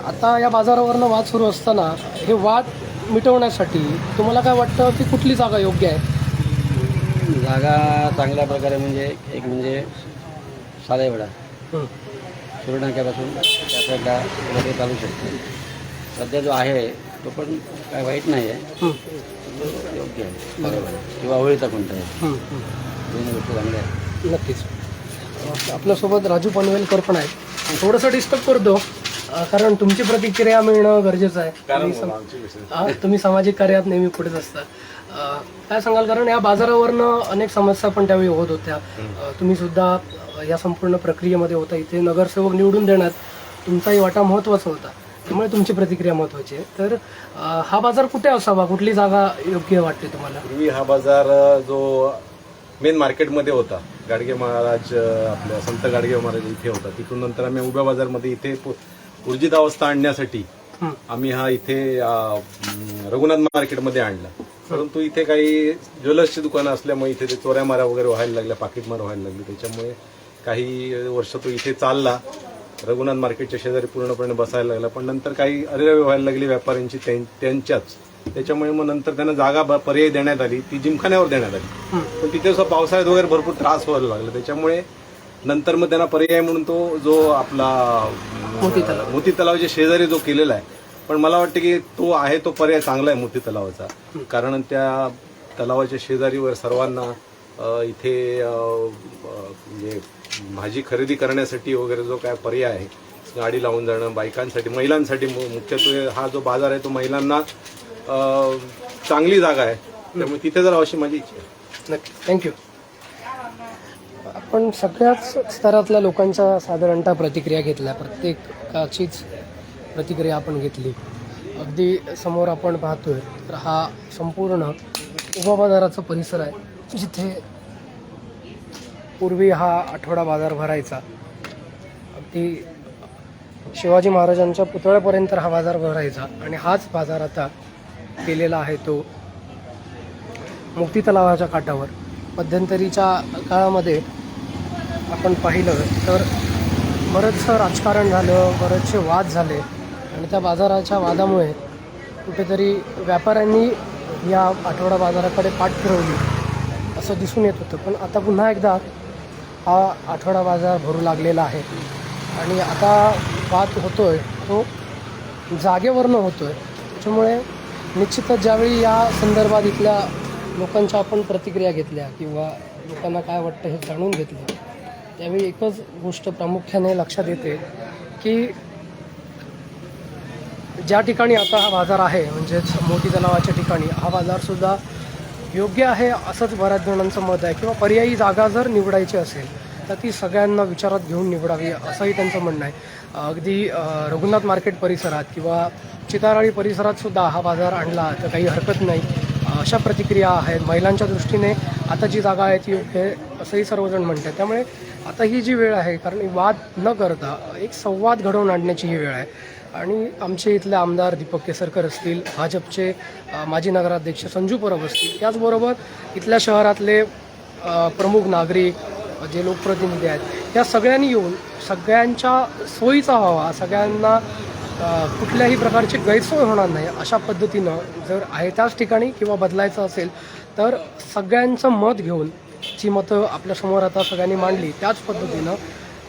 आता या बाजारावरनं वाद सुरू असताना हे वाद मिटवण्यासाठी तुम्हाला काय वाटतं की कुठली जागा योग्य आहे? जागा चांगल्या प्रकारे म्हणजे एक म्हणजे साडेवडा सुरनाक्यापासून त्या साईडला मध्ये चालू शकतो. सध्या जो आहे तो पण काय वाईट नाही आहे, योग्य आहे. बरोबर. किंवा होळीचा कोणता आहे, दोन्ही गोष्टी चांगल्या आहेत. नक्कीच. आपल्यासोबत राजू पनवेलकर पण आहेत. थोडंसं डिस्टर्ब करतो कारण तुमची प्रतिक्रिया मिळणं गरजेचं आहे. तुम्ही सामाजिक कार्यात नेहमी पुढेच असता. काय सांगाल, कारण या बाजारावरनं अनेक समस्या पण त्यावेळी होत होत्या. तुम्ही सुद्धा या संपूर्ण प्रक्रियेमध्ये होता. इथे नगरसेवक निवडून देण्यात तुमचाही वाटा महत्त्वाचा होता, त्यामुळे तुमची प्रतिक्रिया महत्त्वाची आहे. तर हा बाजार कुठे असावा, कुठली जागा योग्य वाटते तुम्हाला? पूर्वी हा बाजार जो मेन मार्केटमध्ये होता, गाडगे महाराज आपल्या संत गाडगे महाराज इथे होता. तिथून नंतर आम्ही उभ्या बाजारमध्ये इथे ऊर्जित अवस्था आणण्यासाठी आम्ही हा इथे रघुनाथ मार्केटमध्ये आणला. परंतु इथे काही ज्वेलर्सची दुकानं असल्यामुळे इथे ते चोऱ्या मारा वगैरे व्हायला लागल्या, पाकिटमार व्हायला लागली. त्याच्यामुळे काही वर्ष तो इथे चालला, रघुनाथ मार्केटच्या शेजारी पूर्णपणे बसायला लागला. पण नंतर काही अरेरावी व्हायला लागली व्यापाऱ्यांची त्यांच्याच. त्याच्यामुळे मग नंतर त्यांना जागा पर्याय देण्यात आली, ती जिमखान्यावर देण्यात आली. पण तिथे पावसाळ्यात वगैरे भरपूर त्रास व्हायला लागला. त्याच्यामुळे नंतर मग त्यांना पर्याय म्हणून तो जो आपला मोती तलावाच्या शेजारी जो केलेला आहे, पण मला वाटतं की तो आहे तो पर्याय चांगला आहे मोती तलावाचा. कारण त्या तलावाच्या शेजारीवर सर्वांना इथे म्हणजे भाजी खरेदी करण्यासाठी वगैरे जो काय पर्याय आहे, गाडी लावून जाणं, बायकांसाठी, महिलांसाठी मुख्यत्वे हा जो बाजार आहे तो महिलांना चांगली जागा आहे. त्यामुळे तिथे जर अशी माझी इच्छा आहे. नक्की, थँक्यू. आपण सगळ्याच स्तरातल्या लोकांच्या साधारणतः प्रतिक्रिया घेतल्या, प्रत्येकाचीच प्रतिक्रिया आपण घेतली. अगदी समोर आपण पाहतोय तर हा संपूर्ण उभा बाजाराचा परिसर आहे, जिथे पूर्वी हा आठवडा बाजार भरायचा. अगदी शिवाजी महाराजांच्या पुतळ्यापर्यंत हा बाजार भरायचा. आणि हाच बाजार आता केलेला आहे तो मुक्ती तलावाच्या काठावर. मध्यंतरीच्या काळामध्ये आपण पाहिलं तर बरंचसं राजकारण झालं, बरेचसे वाद झाले आणि त्या बाजाराच्या वादामुळे कुठेतरी व्यापाऱ्यांनी या आठवडा बाजाराकडे पाठ फिरवली असं दिसून येत होतं. पण आता पुन्हा एकदा हा आठवडा बाजार भरू लागलेला आहे आणि आता वाद होतोय तो जागेवरनं होतो आहे. त्याच्यामुळे निश्चितच ज्यावेळी या संदर्भात इथल्या लोकांच्या आपण प्रतिक्रिया घेतल्या किंवा लोकांना काय वाटतं हे जाणून घेतलं, त्यावेळी एकच गोष्ट प्रामुख्याने लक्षात येते की ज्या ठिकाणी आता हा बाजार आहे म्हणजेच मोती तलावाच्या ठिकाणी हा बाजारसुद्धा योग्य आहे असंच बऱ्याच जणांचं मत आहे. किंवा पर्यायी जागा जर निवडायची असेल तर ती सगळ्यांना विचारात घेऊन निवडावी असंही त्यांचं म्हणणं आहे. अगदी रघुनाथ मार्केट परिसरात किंवा चिताराळी परिसरात सुद्धा हा बाजार आणला तर काही हरकत नाही अशा प्रतिक्रिया आहेत. महिलांच्या दृष्टीने आता जी जागा आहे ती योग्य आहे असंही सर्वजण म्हणतात. त्यामुळे आता ही जी वेळ आहे, कारण वाद न करता एक संवाद घडवून आणण्याची ही वेळ आहे. आणि आमचे इथले आमदार दीपक केसरकर असतील, भाजपचे माजी नगराध्यक्ष संजू परब असतील, त्याचबरोबर इथल्या शहरातले प्रमुख नागरिक जे लोकप्रतिनिधी आहेत, या सगळ्यांनी येऊन सगळ्यांच्या सोयीचा व्हावा, सगळ्यांना कुठल्याही प्रकारची गैरसोय होणार नाही अशा पद्धतीनं जर आहे त्याच ठिकाणी किंवा बदलायचं असेल तर सगळ्यांचं मत घेऊन जी मतं आपल्यासमोर आता सगळ्यांनी मांडली त्याच पद्धतीनं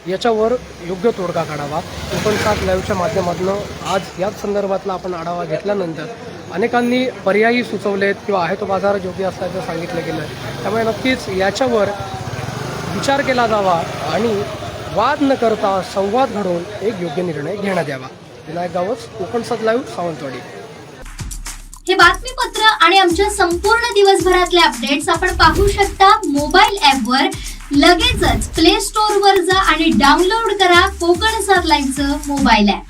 याच्यावर योग्य तोडगा काढावा. कोकण 7 लाईव्हच्या माध्यमातून आज याच संदर्भातला आपण आढावा घेतल्यानंतर अनेकांनी पर्यायी सुचवलेत किंवा आहे तो बाजार योग्य असल्याचं सांगितलं गेलं आहे. त्यामुळे नक्कीच याच्यावर विचार केला जावा आणि वाद न करता संवाद घडवून एक योग्य निर्णय घेण्यात यावा. विनायक गावस, कोकण 7 लाईव्ह, सावंतवाडी. हे बातमीपत्र आणि आमच्या संपूर्ण दिवसभरातले अपडेट्स आपण पाहू शकता मोबाईल ॲपवर. लगेचच प्ले स्टोअर वर जा आणि डाउनलोड करा कोकण 7 लाईव्हचं मोबाईल ॲप.